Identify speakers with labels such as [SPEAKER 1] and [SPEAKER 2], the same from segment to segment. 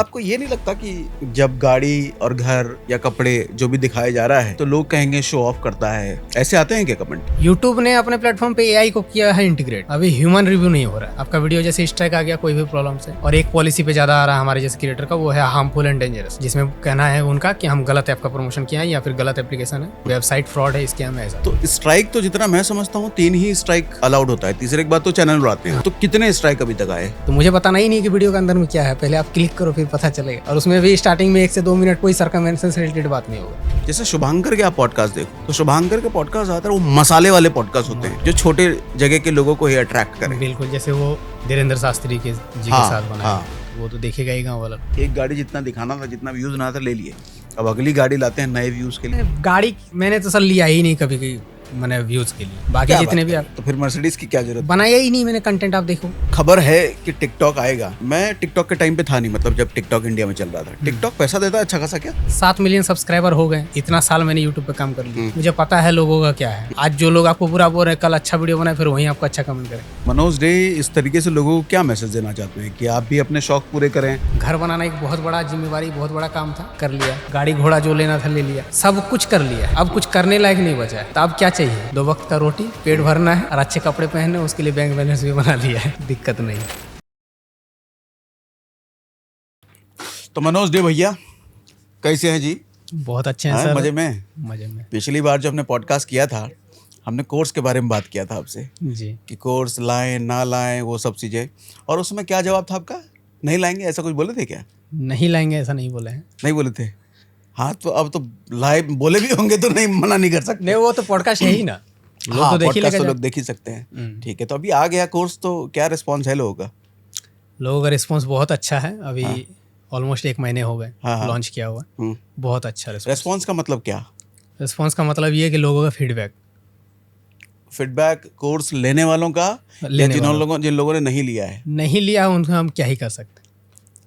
[SPEAKER 1] आपको ये नहीं लगता कि जब गाड़ी और घर या कपड़े जो भी दिखाया जा रहा है तो लोग कहेंगे शो ऑफ करता है, ऐसे आते हैं क्या कमेंट?
[SPEAKER 2] यूट्यूब ने अपने प्लेटफॉर्म पे एआई को किया है इंटीग्रेट, अभी ह्यूमन रिव्यू नहीं हो रहा है। आपका वीडियो जैसे स्ट्राइक आ गया कोई भी प्रॉब्लम से, और एक पॉलिसी पे ज्यादा आ रहा है हमारे जैसे क्रिएटर का, वो है हार्मफुल एंड डेंजरस, जिसमें कहना है उनका कि हम गलत ऐप का प्रमोशन किया है या फिर गलत एप्लीकेशन है, वेबसाइट फ्रॉड है, स्कैम है ऐसा।
[SPEAKER 1] तो स्ट्राइक तो जितना मैं समझता हूँ 3 ही स्ट्राइक अलाउड होता है, तीसरे के बाद तो चैनल उड़ाते हैं। तो कितने स्ट्राइक अभी तक आए?
[SPEAKER 2] तो मुझे बताना ही नहीं कि वीडियो के अंदर में क्या है, पहले आप क्लिक करो फिर पता चलेगा। और उसमें भी स्टार्टिंग में 1 से 2 मिनट कोई सरकमवेंशन से रिलेटेड बात नहीं होगा।
[SPEAKER 1] जैसे शुभांकर के आप पॉडकास्ट देखो तो शुभांकर के पॉडकास्ट ज्यादातर वो मसाले वाले पॉडकास्ट होते हैं जो छोटे जगह के लोगों को ही अट्रैक्ट करें।
[SPEAKER 2] बिल्कुल, जैसे वो धीरेन्द्र शास्त्री के जी के साथ बना वो तो देखेगा ही गाँव वाला।
[SPEAKER 1] एक गाड़ी जितना दिखाना था, जितना व्यूज ना था, ले लिए। अब अगली गाड़ी लाते हैं नए व्यूज के लिए।
[SPEAKER 2] गाड़ी मैंने तो सर लिया ही नहीं कभी की, मैंने व्यूज के लिए। बाकी जितने भी
[SPEAKER 1] तो फिर मर्सिडीज की क्या जरूरत?
[SPEAKER 2] बनाया ही नहीं मैंने कंटेंट। आप देखो,
[SPEAKER 1] खबर है कि टिकटॉक आएगा। मैं टिकटॉक के टाइम पे था नहीं, मतलब जब टिकटॉक इंडिया में चल रहा था। टिकटॉक पैसा देता है अच्छा खासा क्या?
[SPEAKER 2] 7 मिलियन सब्सक्राइबर हो गए। इतना साल मैंने यूट्यूब पे काम कर लिया, मुझे पता है लोगों का क्या है। आज जो लोग आपको बुरा बोल रहे हैं, कल अच्छा वीडियो बनाए, फिर वहीं आपको अच्छा कमेंट करें।
[SPEAKER 1] मनोज डे इस तरीके से लोगों को क्या मैसेज देना चाहते हैं कि आप भी अपने शौक पूरे करें?
[SPEAKER 2] घर बनाना एक बहुत बड़ा जिम्मेवारी, बहुत बड़ा काम था, कर लिया। गाड़ी घोड़ा जो लेना था ले लिया, सब कुछ कर लिया। अब कुछ करने लायक नहीं बचा है। तो अब क्या चाहिए? 2 वक्त का रोटी, पेट भरना है और अच्छे कपड़े पहनने, उसके लिए बैंक बैलेंस भी बना लिया है, दिक्कत नहीं।
[SPEAKER 1] तो मनोज डे भैया कैसे हैं जी?
[SPEAKER 2] बहुत अच्छे हैं सर।
[SPEAKER 1] मजे में?
[SPEAKER 2] मजे में।
[SPEAKER 1] पिछली बार जब हमने पॉडकास्ट किया था, हमने कोर्स के बारे में बात किया था आपसे
[SPEAKER 2] जी,
[SPEAKER 1] कि कोर्स लाएं ना लाएं, वो सब चीजें। और उसमें क्या जवाब था आपका? नहीं लाएंगे ऐसा कुछ बोले थे क्या?
[SPEAKER 2] नहीं लाएंगे ऐसा नहीं बोले हैं।
[SPEAKER 1] नहीं बोले थे? हाँ, तो अब तो लाइव बोले भी होंगे तो नहीं, मना नहीं कर सकते।
[SPEAKER 2] नहीं, वो तो पॉडकास्ट है ही ना, लोग
[SPEAKER 1] हाँ,
[SPEAKER 2] तो देख ही
[SPEAKER 1] पॉडकास्ट तो
[SPEAKER 2] लेगा।
[SPEAKER 1] लोग देख ही सकते हैं। ठीक है, तो अभी आ गया कोर्स, तो क्या रिस्पॉन्स है लोगों का?
[SPEAKER 2] लोगों का रिस्पांस बहुत अच्छा है। अभी ऑलमोस्ट 1 महीने हो गए लॉन्च किया हुआ। बहुत अच्छा
[SPEAKER 1] रिस्पॉन्स का मतलब क्या?
[SPEAKER 2] रिस्पांस का मतलब ये है कि लोगों का
[SPEAKER 1] फीडबैक कोर्स लेने वालों का, या जिन लोगों ने नहीं लिया है?
[SPEAKER 2] नहीं लिया उनको हम क्या ही कर सकते।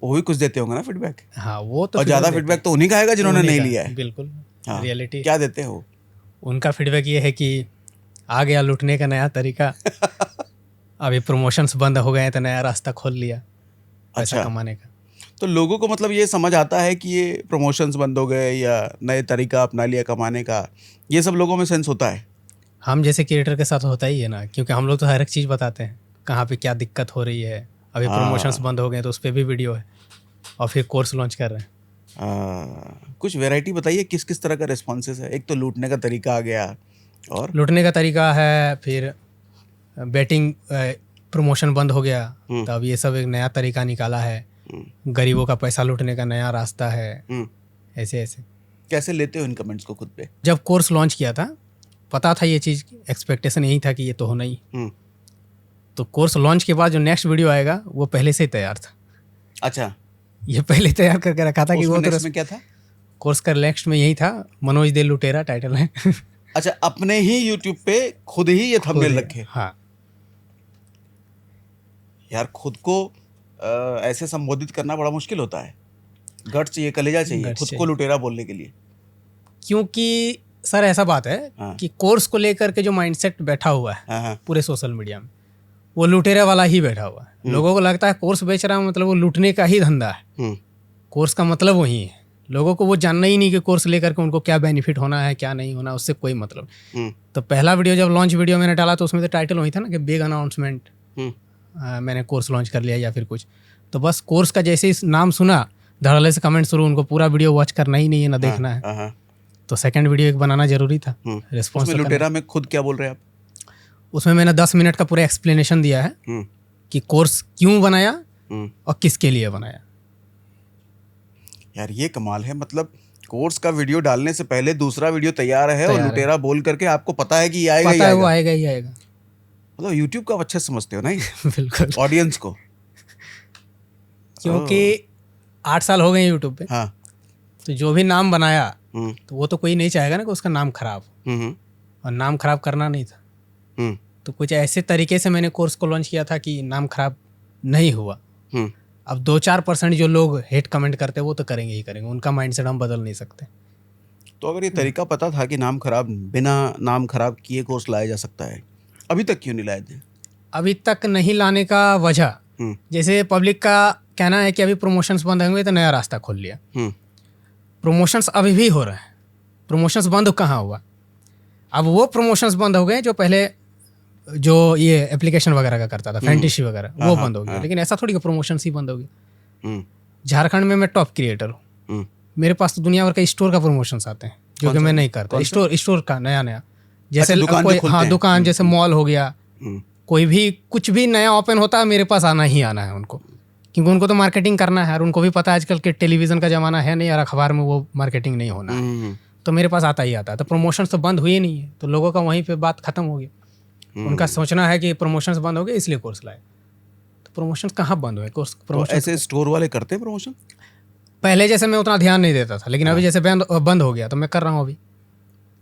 [SPEAKER 1] वो भी कुछ देते होंगे ना फीडबैक?
[SPEAKER 2] हाँ, वो तो
[SPEAKER 1] और ज्यादा फीडबैक तो उन्हीं का आएगा जिन्होंने नहीं लिया है।
[SPEAKER 2] बिल्कुल।
[SPEAKER 1] हाँ,
[SPEAKER 2] रियलिटी
[SPEAKER 1] क्या देते हो?
[SPEAKER 2] उनका फीडबैक ये है कि आ गया लूटने का नया तरीका, अभी प्रमोशंस बंद हो गए हैं तो नया रास्ता खोल लिया पैसा कमाने का।
[SPEAKER 1] तो लोगों को मतलब ये समझ आता है कि ये प्रमोशंस बंद हो गए या नए तरीका अपना लिया कमाने का, ये सब लोगों में सेंस होता है?
[SPEAKER 2] हम जैसे क्रिएटर के साथ होता ही है ना, क्योंकि हम लोग तो हर एक चीज़ बताते हैं, कहाँ पे क्या दिक्कत हो रही है। अभी प्रमोशंस बंद हो गए तो उस पर भी वीडियो है, और फिर कोर्स लॉन्च कर रहे हैं।
[SPEAKER 1] कुछ वैरायटी बताइए, किस किस तरह का रिस्पॉन्सेस है? एक तो लूटने का तरीका आ गया, और
[SPEAKER 2] लूटने का तरीका है, फिर बेटिंग प्रमोशन बंद हो गया, तो अब ये सब एक नया तरीका निकाला है, गरीबों का पैसा लूटने का नया रास्ता है। ऐसे ऐसे
[SPEAKER 1] कैसे लेते हो इन कमेंट्स को खुद पे?
[SPEAKER 2] जब कोर्स लॉन्च किया था पता था ये चीज़, एक्सपेक्टेशन यही था कि ये तो होना ही। तो कोर्स लॉन्च के बाद जो नेक्स्ट वीडियो आएगा वो पहले से ही तैयार था।
[SPEAKER 1] अच्छा,
[SPEAKER 2] ये पहले तैयार करके रखा था कि वो तो
[SPEAKER 1] में क्या था?
[SPEAKER 2] कोर्स का नेक्स्ट में यही था, मनोज दे लुटेरा टाइटल है।
[SPEAKER 1] अच्छा, अपने ही यूट्यूब पे खुद ही ये थंबनेल रखे?
[SPEAKER 2] हाँ
[SPEAKER 1] यार, खुद को ऐसे संबोधित करना बड़ा मुश्किल होता है। गट चाहिए, कलेजा चाहिए खुद को लुटेरा बोलने के लिए।
[SPEAKER 2] क्योंकि सर ऐसा बात है कि कोर्स को लेकर के जो माइंडसेट बैठा हुआ है पूरे सोशल मीडिया में, वो लुटेरे वाला ही बैठा हुआ है। लोगों को लगता है कोर्स बेच रहा है मतलब वो लूटने का ही धंधा है। कोर्स का मतलब वही है। लोगों को वो जानना ही नहीं कि कोर्स लेकर के उनको क्या बेनिफिट होना है, क्या नहीं होना, उससे कोई मतलब। तो पहला वीडियो जब लॉन्च वीडियो मैंने डाला तो उसमें तो टाइटल वही था ना कि बिग अनाउंसमेंट, मैंने कोर्स लॉन्च कर लिया या फिर कुछ। तो बस कोर्स का जैसे ही नाम सुना, धड़ल्ले से कमेंट शुरू, उनको पूरा वीडियो वॉच करना ही नहीं है, ना देखना है। तो सेकंड वीडियो एक बनाना जरूरी था। रिस्पॉन्स
[SPEAKER 1] लुटेरा में खुद क्या बोल रहे हैं आप?
[SPEAKER 2] उसमें मैंने 10 मिनट का पूरा एक्सप्लेनेशन दिया है कि कोर्स क्यों बनाया और किसके लिए बनाया।
[SPEAKER 1] यार ये कमाल है, मतलब कोर्स का वीडियो डालने से पहले दूसरा वीडियो तैयार है और लुटेरा बोल करके आपको पता है कि ये आएगा,
[SPEAKER 2] पता है वो आएगा ही आएगा।
[SPEAKER 1] मतलब यूट्यूब का अच्छे समझते हो नहीं?
[SPEAKER 2] बिल्कुल,
[SPEAKER 1] ऑडियंस को।
[SPEAKER 2] क्योंकि 8 साल हो गए यूट्यूब पे।
[SPEAKER 1] हाँ,
[SPEAKER 2] तो जो भी नाम बनाया तो वो तो कोई नहीं चाहेगा ना कि उसका नाम खराब, और नाम खराब करना नहीं था। तो कुछ ऐसे तरीके से मैंने कोर्स को लॉन्च किया था कि नाम खराब नहीं हुआ। अब 2-4% जो लोग हेट कमेंट करते हैं वो तो करेंगे ही करेंगे, उनका माइंडसेट हम बदल नहीं सकते।
[SPEAKER 1] तो अगर ये तरीका पता था कि नाम खराब, बिना नाम खराब किए कोर्स लाया जा सकता है, अभी तक क्यों नहीं लाए थे?
[SPEAKER 2] अभी तक नहीं लाने का वजह, जैसे पब्लिक का कहना है कि अभी प्रमोशंस बंद होंगे तो नया रास्ता खोल लिया। प्रमोशंस अभी भी हो रहे हैं, प्रमोशंस बंद कहाँ हुआ? अब वो प्रमोशंस बंद हो गए जो पहले जो ये एप्लीकेशन वगैरह का करता था, फैंटेसी वगैरह, वो बंद हो गया। लेकिन ऐसा थोड़ी कि प्रमोशंस ही बंद हो गए। झारखंड में मैं टॉप क्रिएटर हूँ, मेरे पास तो दुनिया भर का स्टोर का प्रमोशंस आते हैं जो कि मैं नहीं करता। स्टोर का नया जैसे दुकान जैसे मॉल हो गया, कोई भी कुछ भी नया ओपन होता है मेरे पास आना ही आना है उनको, क्योंकि उनको तो मार्केटिंग करना है और उनको भी पता है आजकल के टेलीविजन का ज़माना है नहीं और अखबार में वो मार्केटिंग नहीं होना है, तो मेरे पास आता ही आता है। तो प्रमोशंस तो बंद हुए नहीं है, तो लोगों का वहीं पे बात खत्म हो गई। उनका सोचना है कि प्रमोशंस बंद हो गए इसलिए कोर्स लाए, तो प्रमोशंस कहाँ बंद हुए? कोर्स प्रमोशन
[SPEAKER 1] ऐसे स्टोर वाले करते हैं प्रमोशन?
[SPEAKER 2] पहले जैसे मैं उतना ध्यान नहीं देता था, लेकिन अभी जैसे बंद हो गया तो मैं कर रहा हूँ अभी।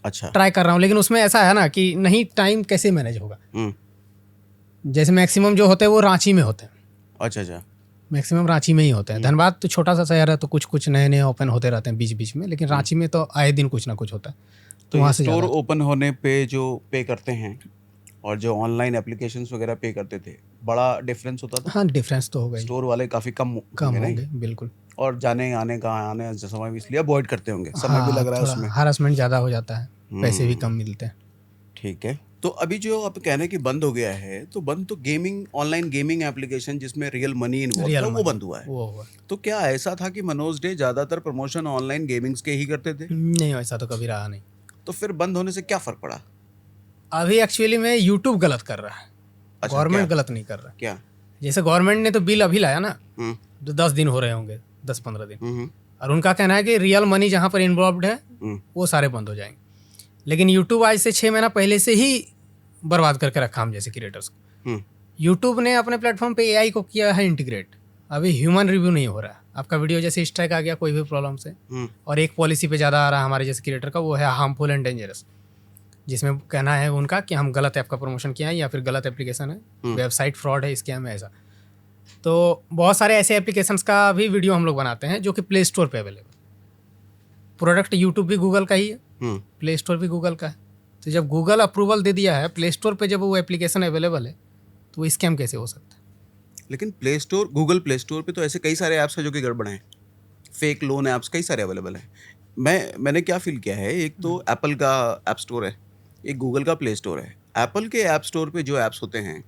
[SPEAKER 1] अच्छा,
[SPEAKER 2] ट्राई कर रहा हूँ, लेकिन उसमें ऐसा है ना कि नहीं, टाइम कैसे मैनेज होगा? जैसे मैक्सिमम जो होते हैं वो रांची में होते हैं।
[SPEAKER 1] अच्छा,
[SPEAKER 2] मैक्सिमम रांची में ही होते हैं। धनबाद तो छोटा सा शहर है तो कुछ नए ओपन होते रहते हैं बीच बीच में, लेकिन रांची में तो आए दिन कुछ ना कुछ होता है।
[SPEAKER 1] तो वहाँ से स्टोर ओपन होने पे जो पे करते हैं और जो ऑनलाइन एप्लीकेशंस वगैरह पे करते थे, बड़ा डिफरेंस होता था?
[SPEAKER 2] हाँ, डिफरेंस तो होगा।
[SPEAKER 1] स्टोर वाले काफ़ी कम
[SPEAKER 2] होंगे बिल्कुल, और
[SPEAKER 1] जाने आने समय भी इसलिए अवॉइड करते होंगे, समय भी लग रहा है उसमें,
[SPEAKER 2] हरासमेंट ज़्यादा हो जाता है, पैसे भी कम मिलते हैं।
[SPEAKER 1] ठीक है, तो अभी जो आप कहने की बंद हो गया है, तो बंद तो गेमिंग, ऑनलाइन गेमिंग एप्लीकेशन जिसमें रियल मनी इन्वॉल्व था, वो बंद हुआ है।
[SPEAKER 2] वो हुआ।
[SPEAKER 1] तो क्या ऐसा था कि मनोज डे ज़्यादातर प्रमोशन ऑनलाइन गेमिंग्स के ही करते थे?
[SPEAKER 2] नहीं, ऐसा तो कभी रहा नहीं।
[SPEAKER 1] तो फिर बंद होने से क्या फ़र्क पड़ा?
[SPEAKER 2] अभी एक्चुअली में यूट्यूब गलत कर रहा है, गवर्नमेंट गलत नहीं कर रहा।
[SPEAKER 1] क्या?
[SPEAKER 2] जैसे गवर्नमेंट ने तो बिल अभी लाया ना, तो 10 दिन हो रहे होंगे, 10-15 दिन, और उनका कहना है कि रियल मनी जहाँ पर इन्वॉल्व है वो सारे बंद हो जाएंगे। लेकिन यूट्यूब आज से 6 महीना पहले से ही बर्बाद करके रखा हम जैसे क्रिएटर्स को। यूट्यूब ने अपने प्लेटफॉर्म पे एआई को किया है इंटीग्रेट। अभी ह्यूमन रिव्यू नहीं हो रहा है। आपका वीडियो जैसे स्ट्राइक आ गया कोई भी प्रॉब्लम से, और एक पॉलिसी पे ज़्यादा आ रहा है हमारे जैसे क्रिएटर का, वो है हार्मफुल एंड डेंजरस, जिसमें कहना है उनका कि हम गलत ऐप का प्रमोशन किया है या फिर गलत एप्लीकेशन है, वेबसाइट फ्रॉड है, स्कैम है, ऐसा। तो बहुत सारे ऐसे एप्लीकेशंस का भी वीडियो हम लोग बनाते हैं जो कि प्ले स्टोर पे अवेलेबल। प्रोडक्ट यूट्यूब भी गूगल का ही है, प्ले स्टोर भी गूगल का है। तो जब गूगल अप्रूवल दे दिया है प्ले स्टोर पे, जब वो एप्लीकेशन अवेलेबल है, तो वो स्कैम कैसे हो सकता है?
[SPEAKER 1] लेकिन play store, Google play store पे तो ऐसे कई सारे ऐप्स हैं जो कि गड़बड़ हैं, फेक लोन ऐप्स कई सारे अवेलेबल हैं। मैंने क्या फील किया है, एक तो एप्पल का ऐप स्टोर है, एक गूगल का प्ले स्टोर है। एप्पल के ऐप स्टोर पे जो ऐप्स होते हैं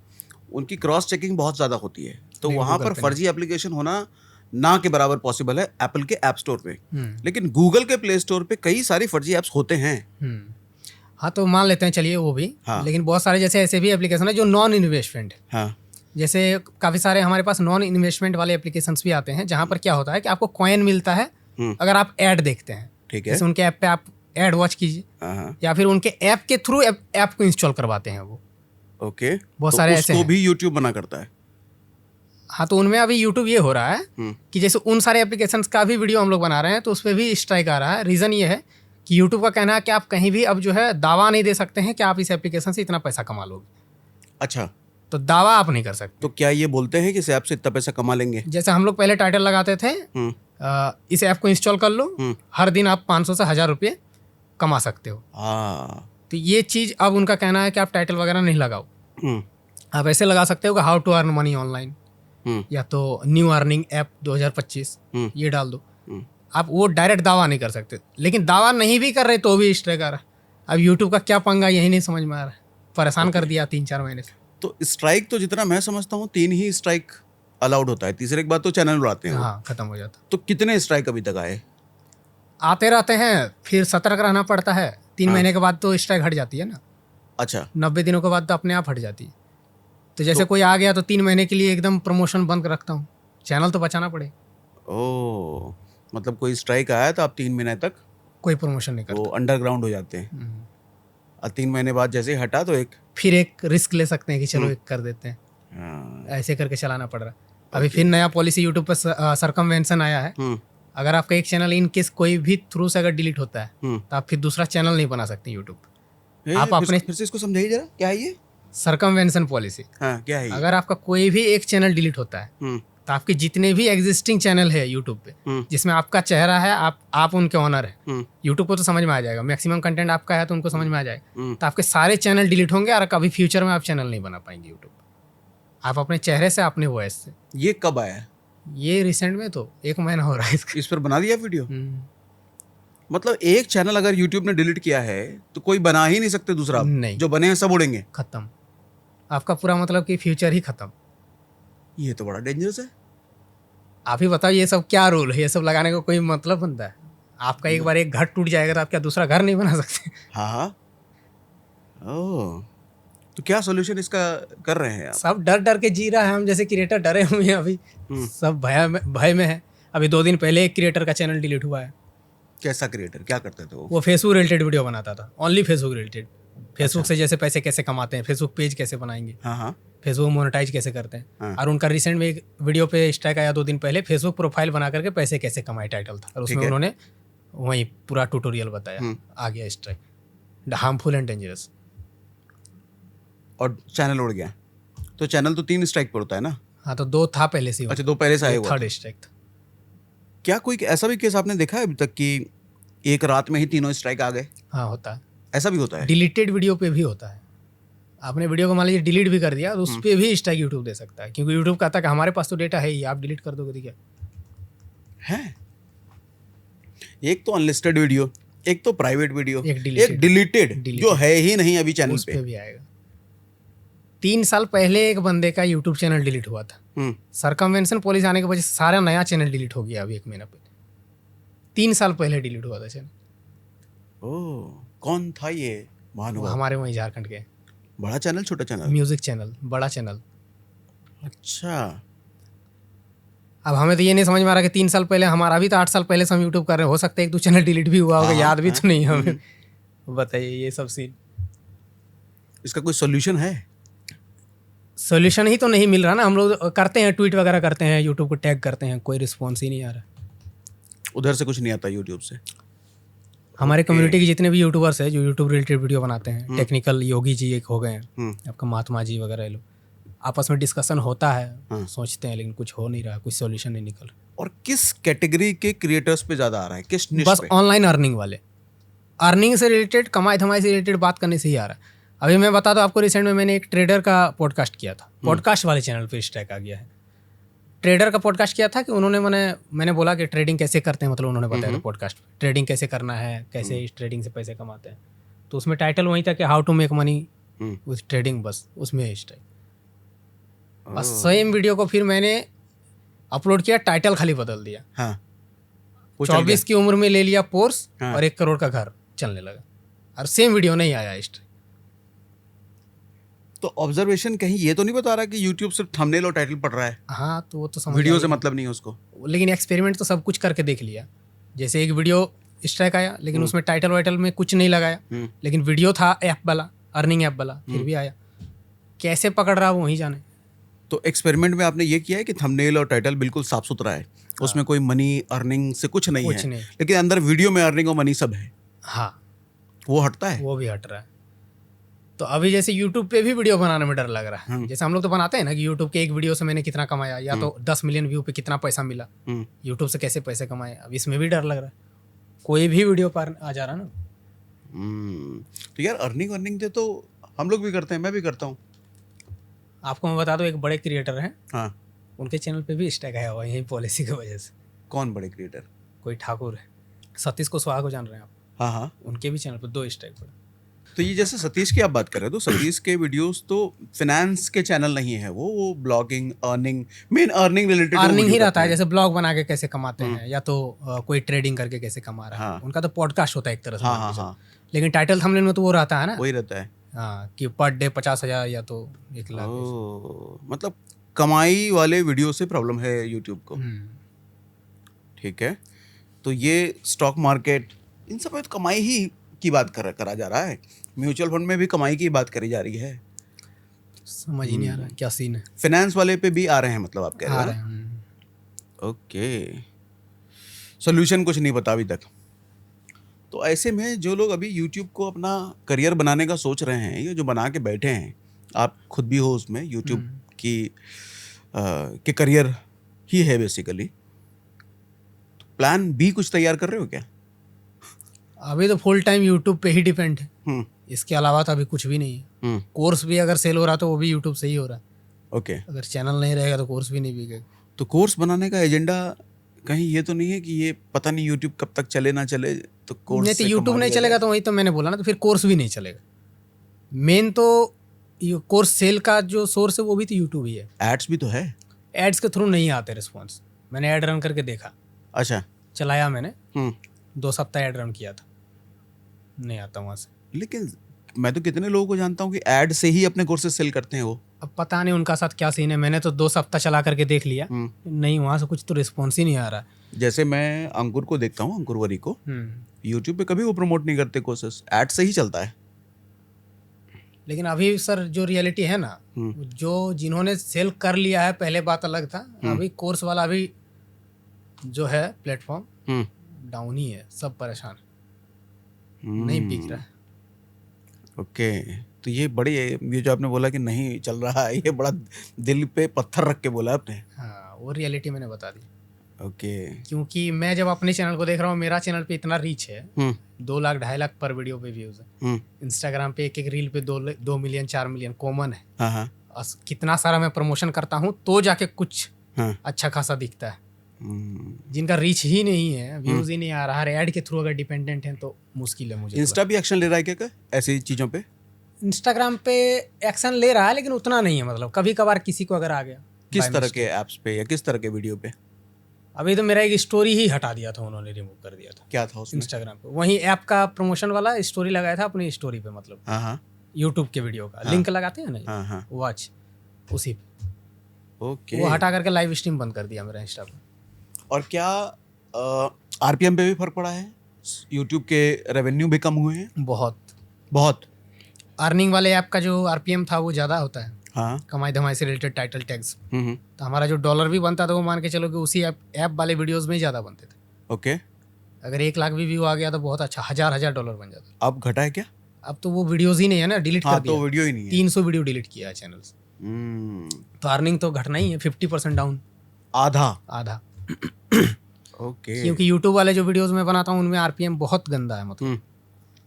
[SPEAKER 1] उनकी क्रॉस चेकिंग बहुत ज़्यादा होती है, तो वहाँ पर फर्जी एप्लीकेशन होना ना के बराबर पॉसिबल है एप्पल के ऐप स्टोर पे। लेकिन गूगल के प्ले स्टोर पे कई सारी फर्जी ऐप्स होते हैं।
[SPEAKER 2] हाँ, तो मान लेते हैं, चलिए वो भी। हाँ। लेकिन बहुत सारे जैसे ऐसे भी एप्लीकेशन है जो नॉन इन्वेस्टमेंट है। हाँ। जैसे काफ़ी सारे हमारे पास नॉन इन्वेस्टमेंट वाले एप्लीकेशंस भी आते हैं, जहाँ पर क्या होता है कि आपको कॉइन मिलता है अगर आप ऐड देखते हैं। ठीक है। जैसे उनके ऐप पे आप ऐड वॉच कीजिए, या फिर उनके ऐप के थ्रू ऐप को इंस्टॉल करवाते हैं वो।
[SPEAKER 1] ओके।
[SPEAKER 2] बहुत सारे ऐसे हैं।
[SPEAKER 1] भी यूट्यूब मना करता है।
[SPEAKER 2] हाँ, तो उनमें अभी यूट्यूब ये हो रहा है कि जैसे उन सारे एप्लीकेशंस का भी वीडियो हम लोग बना रहे हैं, तो उस पर भी स्ट्राइक आ रहा है। रीज़न ये है कि यूट्यूब का कहना है कि आप कहीं भी अब जो है दावा नहीं दे सकते हैं कि आप इस एप्लीकेशन से इतना पैसा कमा लोगे।
[SPEAKER 1] अच्छा,
[SPEAKER 2] तो दावा आप नहीं कर सकते।
[SPEAKER 1] तो क्या ये बोलते हैं कि इस ऐप से इतना पैसा कमा लेंगे?
[SPEAKER 2] जैसे हम लोग पहले टाइटल लगाते थे, इस ऐप को इंस्टॉल कर लो, हर दिन आप 500 से 1000 रुपये कमा सकते हो। तो ये चीज़ अब उनका कहना है कि आप टाइटल वगैरह नहीं लगाओ, आप ऐसे लगा सकते हो कि how to earn money online, या तो न्यू अर्निंग ऐप 2025 ये डाल दो। आप वो डायरेक्ट दावा नहीं कर सकते। लेकिन दावा नहीं भी कर रहे तो भी स्ट्राइक आ रहा है। अब यूट्यूब का क्या पंगा यही नहीं समझ में आ रहा है, परेशान कर दिया 3-4 महीने से।
[SPEAKER 1] तो स्ट्राइक तो जितना मैं समझता हूँ 3 ही स्ट्राइक अलाउड होता है, तीसरे के बाद तो चैनल उड़ाते हैं।
[SPEAKER 2] हाँ, खत्म हो जाता।
[SPEAKER 1] तो कितने स्ट्राइक अभी तक आए?
[SPEAKER 2] आते रहते हैं, फिर सतर्क रहना पड़ता है। 3 महीने के बाद तो स्ट्राइक हट जाती है ना।
[SPEAKER 1] अच्छा,
[SPEAKER 2] 90 दिनों के बाद तो अपने आप हट जाती है। तो जैसे कोई आ गया तो 3 महीने के लिए एकदम प्रमोशन बंद रखता हूँ, चैनल तो बचाना पड़े।
[SPEAKER 1] ओह, मतलब कोई स्ट्राइक आया तो आप 3 महीने तक
[SPEAKER 2] कोई प्रमोशन नहीं करते, वो
[SPEAKER 1] अंडरग्राउंड हो जाते हैं। और 3 महीने बाद जैसे ही हटा तो
[SPEAKER 2] फिर एक रिस्क ले सकते हैं कि चलो एक कर देते हैं। ऐसे करके चलाना पड़ रहा। अभी फिर नया पॉलिसी यूट्यूब पर सरकमवेंशन आया है। अगर आपका एक चैनल इन केस कोई भी थ्रू से अगर डिलीट होता है तो आप फिर दूसरा चैनल नहीं बना सकते यूट्यूब। आप अपने
[SPEAKER 1] फिर से इसको समझाइए जरा, क्या है ये
[SPEAKER 2] सरकमवेंशन पॉलिसी?
[SPEAKER 1] हाँ, क्या है ये?
[SPEAKER 2] अगर आपका कोई भी एक चैनल डिलीट होता है तो आपके जितने भी एग्जिस्टिंग चैनल है यूट्यूब पे जिसमें आपका चेहरा है, आप उनके ऑनर है, यूट्यूब को तो समझ में आ जाएगा, मैक्सिमम कंटेंट आपका है तो उनको समझ में आ जाएगा। तो आपके सारे चैनल डिलीट होंगे और कभी फ्यूचर में आप चैनल नहीं बना पाएंगे यूट्यूब। आप अपने चेहरे से, अपने वॉइस से।
[SPEAKER 1] ये कब आया?
[SPEAKER 2] ये रिसेंट में तो 1 महीना हो रहा है इसका।
[SPEAKER 1] इस पर बना दिया वीडियो? मतलब एक चैनल अगर यूट्यूब ने डिलीट किया है तो कोई बना ही नहीं सकते दूसरा,
[SPEAKER 2] नहीं।
[SPEAKER 1] जो बने हैं सब उड़ेंगे,
[SPEAKER 2] खत्म, आपका पूरा मतलब कि फ्यूचर ही खत्म।
[SPEAKER 1] ये तो बड़ा डेंजरस है।
[SPEAKER 2] आप ही बताओ ये सब क्या रूल है, ये सब लगाने का कोई मतलब बनता है? आपका एक बार एक घर टूट जाएगा तो आप क्या दूसरा घर नहीं बना सकते?
[SPEAKER 1] हाँ हाँ। ओह, तो क्या सॉल्यूशन इसका कर रहे हैं आप?
[SPEAKER 2] सब डर डर के जी रहा है, हम जैसे क्रिएटर डरे हुए हैं अभी, सब भय में है। अभी 2 दिन पहले एक क्रिएटर का चैनल डिलीट हुआ है।
[SPEAKER 1] कैसा क्रिएटर, क्या करते थे वो?
[SPEAKER 2] वो फेसबुक रिलेटेड वीडियो बनाता था, ओनली फेसबुक रिलेटेड। फेसबुक से जैसे पैसे कैसे कमाते हैं, फेसबुक पेज कैसे बनाएंगे,
[SPEAKER 1] हाँ हाँ
[SPEAKER 2] फेसबुक मोनेटाइज कैसे करते हैं।
[SPEAKER 1] हाँ।
[SPEAKER 2] और उनका रिसेंट में एक वीडियो पे स्ट्राइक आया 2 दिन पहले, फेसबुक प्रोफाइल बना करके पैसे कैसे कमाए टाइटल था, और उसमें उन्होंने वही पूरा ट्यूटोरियल बताया। आ गया स्ट्राइक, हार्मफुल एंड डेंजरस।
[SPEAKER 1] और चैनल उड़ गया। तो चैनल तो 3 स्ट्राइक पर होता है ना?
[SPEAKER 2] हाँ, तो 2 था पहले से।
[SPEAKER 1] अच्छा, 2 पहले से आए हुआ।
[SPEAKER 2] 3rd स्ट्राइक था।
[SPEAKER 1] क्या कोई ऐसा भी केस आपने देखा है अभी तक कि एक रात में ही 3 स्ट्राइक आ गए?
[SPEAKER 2] हाँ, होता है।
[SPEAKER 1] ऐसा भी होता है?
[SPEAKER 2] डिलीटेड वीडियो पे भी होता है। आपने वीडियो को मान लीजिए डिलीट भी कर दिया तो उस पर भी स्ट्राइक यूट्यूब दे सकता है, क्योंकि यूट्यूब कहता है कि हमारे पास तो डेटा है ही, आप डिलीट कर दोगे तो क्या
[SPEAKER 1] है? एक तो अनलिस्टेड वीडियो, एक तो प्राइवेट वीडियो,
[SPEAKER 2] एक
[SPEAKER 1] डिलीटेड जो है ही नहीं अभी चैनल
[SPEAKER 2] उस पे भी आएगा। 3 साल पहले एक बंदे का यूट्यूब चैनल डिलीट हुआ था। सरकमवेंशन पॉलिसी आने की वजह से सारा नया चैनल डिलीट हो गया अभी 1 महीना पहले। 3 साल पहले डिलीट हुआ था चैनल।
[SPEAKER 1] ओह, कौन था ये महानुभाव?
[SPEAKER 2] हमारे वहीं झारखंड के।
[SPEAKER 1] बड़ा चैनल, छोटा चैनल?
[SPEAKER 2] म्यूजिक चैनल, बड़ा चैनल।
[SPEAKER 1] अच्छा।
[SPEAKER 2] अब हमें तो ये नहीं समझ में आ रहा कि 3 साल पहले हमारा भी तो 8 साल पहले से हम यूट्यूब कर रहे हैं, हो सकता है 1-2 चैनल डिलीट भी हुआ होगा, याद भी तो नहीं हमें। बताइए ये सब सीन।
[SPEAKER 1] इसका कोई सोल्यूशन है?
[SPEAKER 2] सोल्यूशन ही तो नहीं मिल रहा ना। हम लोग करते हैं, ट्वीट वगैरह करते हैं, यूट्यूब को टैग करते हैं, कोई रिस्पॉन्स ही नहीं आ रहा।
[SPEAKER 1] उधर से कुछ नहीं आता यूट्यूब से?
[SPEAKER 2] हमारे कम्युनिटी के जितने भी यूट्यूबर्स हैं जो यूट्यूब रिलेटेड वीडियो बनाते हैं, टेक्निकल योगी जी एक हो गए हैं, आपका महात्मा जी वगैरह, लोग आपस में डिस्कशन होता है, सोचते हैं, लेकिन कुछ हो नहीं रहा, कुछ सॉल्यूशन नहीं निकल रहा।
[SPEAKER 1] और किस कैटेगरी के क्रिएटर्स पे ज़्यादा आ रहा है, किस निश
[SPEAKER 2] बस
[SPEAKER 1] पे?
[SPEAKER 2] ऑनलाइन अर्निंग वाले, अर्निंग से रिलेटेड, कमाई धमाई से रिलेटेड बात करने से ही आ रहा है। अभी मैं बता दूं आपको, रिसेंट में मैंने एक ट्रेडर का पॉडकास्ट किया था, पॉडकास्ट वाले चैनल पे स्ट्राइक आ गया है। ट्रेडर का पॉडकास्ट किया था कि उन्होंने मैंने बोला कि ट्रेडिंग कैसे करते हैं, मतलब उन्होंने बताया था पॉडकास्ट में ट्रेडिंग कैसे करना है, कैसे इस ट्रेडिंग से पैसे कमाते हैं। तो उसमें टाइटल वही था कि how to make money with trading, बस उसमें स्ट्राइक। बस सेम वीडियो को फिर मैंने अपलोड किया, टाइटल खाली बदल दिया।
[SPEAKER 1] हाँ,
[SPEAKER 2] 24 की उम्र में ले लिया पोर्स और 1 करोड़ का घर, चलने लगा, और सेम वीडियो नहीं आया स्ट्राइक।
[SPEAKER 1] तो ऑब्जर्वेशन कहीं ये तो नहीं बता रहा कि यूट्यूब सिर्फ थंबनेल और टाइटल पढ़ रहा है?
[SPEAKER 2] हाँ, तो वो तो समझ
[SPEAKER 1] वीडियो से मतलब नहीं है उसको।
[SPEAKER 2] लेकिन एक्सपेरिमेंट तो सब कुछ करके देख लिया। जैसे एक वीडियो स्ट्राइक आया, लेकिन उसमें टाइटल वाइटल में कुछ नहीं लगाया, लेकिन वीडियो था ऐप वाला, अर्निंग ऐप वाला, फिर भी आया। कैसे पकड़ रहा वो वही जाने।
[SPEAKER 1] तो एक्सपेरिमेंट में आपने ये किया है कि थंबनेल और टाइटल बिल्कुल साफ सुथरा है, उसमें कोई मनी अर्निंग से कुछ नहीं है, लेकिन अंदर वीडियो में अर्निंग और मनी सब है।
[SPEAKER 2] हाँ,
[SPEAKER 1] वो हटता है,
[SPEAKER 2] वो भी हट रहा है। तो अभी जैसे यूट्यूब पे भी वीडियो बनाने में डर लग रहा है। जैसे हम लोग तो बनाते हैं ना कि यूट्यूब के एक वीडियो से मैंने कितना कमाया, या तो 10 मिलियन व्यू पे कितना पैसा मिला, यूट्यूब से कैसे पैसे कमाए। अब इसमें भी डर लग रहा है, कोई भी वीडियो पर आ जा रहा ना।
[SPEAKER 1] तो यार अर्निंग दे तो हम लोग भी करते हैं, मैं भी करता हूँ।
[SPEAKER 2] आपको मैं बता दूं, एक बड़े क्रिएटर हैं,
[SPEAKER 1] हाँ,
[SPEAKER 2] उनके चैनल पे भी स्ट्राइक आया हुआ है यही पॉलिसी की वजह से।
[SPEAKER 1] कौन बड़े क्रिएटर?
[SPEAKER 2] कोई ठाकुर है, सतीश कुशवाहा को जान रहे हैं आप?
[SPEAKER 1] हाँ हाँ,
[SPEAKER 2] उनके भी चैनल पर 2 स्ट्राइक पड़े।
[SPEAKER 1] तो ये जैसे सतीश की आप बात कर रहे हो, तो सतीश के वीडियोस तो फाइनेंस के चैनल नहीं है, वो blogging, earning, main earning related
[SPEAKER 2] earning ही रहता है। जैसे ब्लॉग बना के कैसे कमाते हैं, या तो कोई ट्रेडिंग करके कैसे कमा रहा है। उनका तो पॉडकास्ट होता है एक तरह से।
[SPEAKER 1] हाँ,
[SPEAKER 2] लेकिन टाइटल थंबनेल में तो वो रहता है ना,
[SPEAKER 1] वही रहता है।
[SPEAKER 2] हाँ, कि पर डे 50,000 या तो 1 लाख।
[SPEAKER 1] मतलब कमाई वाले वीडियो से प्रॉब्लम है यूट्यूब को। ठीक है, तो ये स्टॉक मार्केट, इन सब में तो कमाई ही की बात करा जा रहा है। म्यूचुअल फंड में भी कमाई की बात करी जा रही है।
[SPEAKER 2] समझ ही नहीं आ रहा क्या सीन है।
[SPEAKER 1] फाइनेंस वाले पे भी आ रहे हैं, मतलब आप कह रहे हैं? ओके, सोल्यूशन कुछ नहीं पता अभी तक। तो ऐसे में जो लोग अभी यूट्यूब को अपना करियर बनाने का सोच रहे हैं, ये जो बना के बैठे हैं, आप खुद भी हो उसमें, यूट्यूब की के करियर ही है बेसिकली, तो प्लान बी कुछ तैयार कर रहे हो क्या?
[SPEAKER 2] अभी तो फुल टाइम यूट्यूब पे ही डिपेंड है। इसके अलावा तो अभी कुछ भी नहीं है। कोर्स भी अगर सेल हो रहा तो वो भी यूट्यूब से ही हो रहा है।
[SPEAKER 1] ओके,
[SPEAKER 2] अगर चैनल नहीं रहेगा तो कोर्स भी नहीं बिकेगा।
[SPEAKER 1] तो कोर्स बनाने का एजेंडा कहीं ये तो नहीं है कि ये पता नहीं यूट्यूब कब तक चले ना चले, तो कोर्स
[SPEAKER 2] नहीं तो यूट्यूब नहीं चलेगा तो वही तो मैंने बोला ना, तो फिर कोर्स भी नहीं चलेगा। मेन तो कोर्स सेल का जो सोर्स है वो भी तो यूट्यूब ही है।
[SPEAKER 1] एड्स भी तो है।
[SPEAKER 2] एड्स के थ्रू नहीं आते रिस्पॉन्स। मैंने ऐड रन करके देखा,
[SPEAKER 1] अच्छा,
[SPEAKER 2] चलाया मैंने 2 सप्ताह ऐड रन किया था, नहीं आता वहाँ से।
[SPEAKER 1] लेकिन मैं तो कितने लोगों को जानता हूँ कि ऐड से ही अपने कोर्सेज सेल करते हैं वो।
[SPEAKER 2] अब पता नहीं उनका साथ क्या सीन है, मैंने तो 2 सप्ताह चला करके देख लिया, नहीं वहाँ से कुछ तो रिस्पॉन्स ही नहीं आ रहा।
[SPEAKER 1] जैसे मैं अंकुर को देखता हूँ, अंकुर वरी को, यूट्यूब पे कभी वो प्रमोट नहीं करते कोर्सेज, ऐड से ही चलता है।
[SPEAKER 2] लेकिन अभी सर जो रियलिटी है ना, जो जिन्होंने सेल कर लिया है पहले बात अलग था, अभी कोर्स वाला अभी जो है प्लेटफॉर्म डाउन ही है, सब परेशान, नहीं बिक रहा है।
[SPEAKER 1] ओके, तो ये बड़ी, ये जो आपने बोला कि नहीं चल रहा है, ये बड़ा दिल पे पत्थर रख के बोला आपने।
[SPEAKER 2] हाँ, वो रियलिटी मैंने बता दी।
[SPEAKER 1] ओके,
[SPEAKER 2] क्योंकि मैं जब अपने चैनल को देख रहा हूँ, मेरा चैनल पे इतना रीच है, 2 लाख 2.5 लाख पर वीडियो पे व्यूज है। इंस्टाग्राम पे एक रील पे 2 मिलियन 4 मिलियन कॉमन है।
[SPEAKER 1] हाँ,
[SPEAKER 2] कितना सारा मैं प्रमोशन करता हूँ तो जाके कुछ अच्छा खासा दिखता है। जिनका रीच ही नहीं है, व्यूज ही नहीं आ रहा, हर ऐड के थ्रू अगर डिपेंडेंट है तो मुश्किल है मुझे।
[SPEAKER 1] इंस्टा भी एक्शन ले रहा है क्या ऐसी चीजों पे?
[SPEAKER 2] इंस्टाग्राम पे एक्शन ले रहा है लेकिन उतना नहीं है, मतलब कभी कभार किसी को अगर आ गया।
[SPEAKER 1] किस तरह के एप्स पे या किस तरह के वीडियो पे?
[SPEAKER 2] अभी तो मेरा एक स्टोरी ही हटा दिया था उन्होंने, रिमूव कर दिया था।
[SPEAKER 1] क्या था उसमें?
[SPEAKER 2] इंस्टाग्राम पे वही ऐप का प्रमोशन वाला स्टोरी लगाया था अपनी स्टोरी पे, मतलब
[SPEAKER 1] हाँ,
[SPEAKER 2] यूट्यूब के वीडियो का लिंक लगाते हैं ना,
[SPEAKER 1] हाँ,
[SPEAKER 2] वॉच, उसी पे।
[SPEAKER 1] ओके,
[SPEAKER 2] वो हटा करके लाइव स्ट्रीम बंद कर दिया मेरा इंस्टा पे।
[SPEAKER 1] और क्या आरपीएम पे भी फर्क पड़ा है? यूट्यूब के रेवेन्यू भी कम हुए हैं? बहुत।
[SPEAKER 2] अर्निंग वाले ऐप का जो आरपीएम था वो ज़्यादा होता है,
[SPEAKER 1] हाँ,
[SPEAKER 2] कमाई धमाई से रिलेटेड टाइटल टैग्स। तो हमारा जो डॉलर भी बनता था वो मान के चलो कि उसी ऐप वाले वीडियोस में ज़्यादा बनते थे।
[SPEAKER 1] ओके,
[SPEAKER 2] अगर 1 लाख भी व्यू आ गया तो बहुत अच्छा, हजार डॉलर बन जाता।
[SPEAKER 1] अब घटा है क्या?
[SPEAKER 2] अब तो वो वीडियोस ही नहीं है ना, डिलीट कर दिया।
[SPEAKER 1] तो वीडियो ही नहीं है।
[SPEAKER 2] 300 वीडियो डिलीट किया है चैनल से। तो अर्निंग तो घटना ही है, 50% डाउन, आधा।
[SPEAKER 1] ओके,
[SPEAKER 2] क्योंकि यूट्यूब वाले जो वीडियोस मैं बनाता हूँ उनमें आरपीएम बहुत गंदा है, मतलब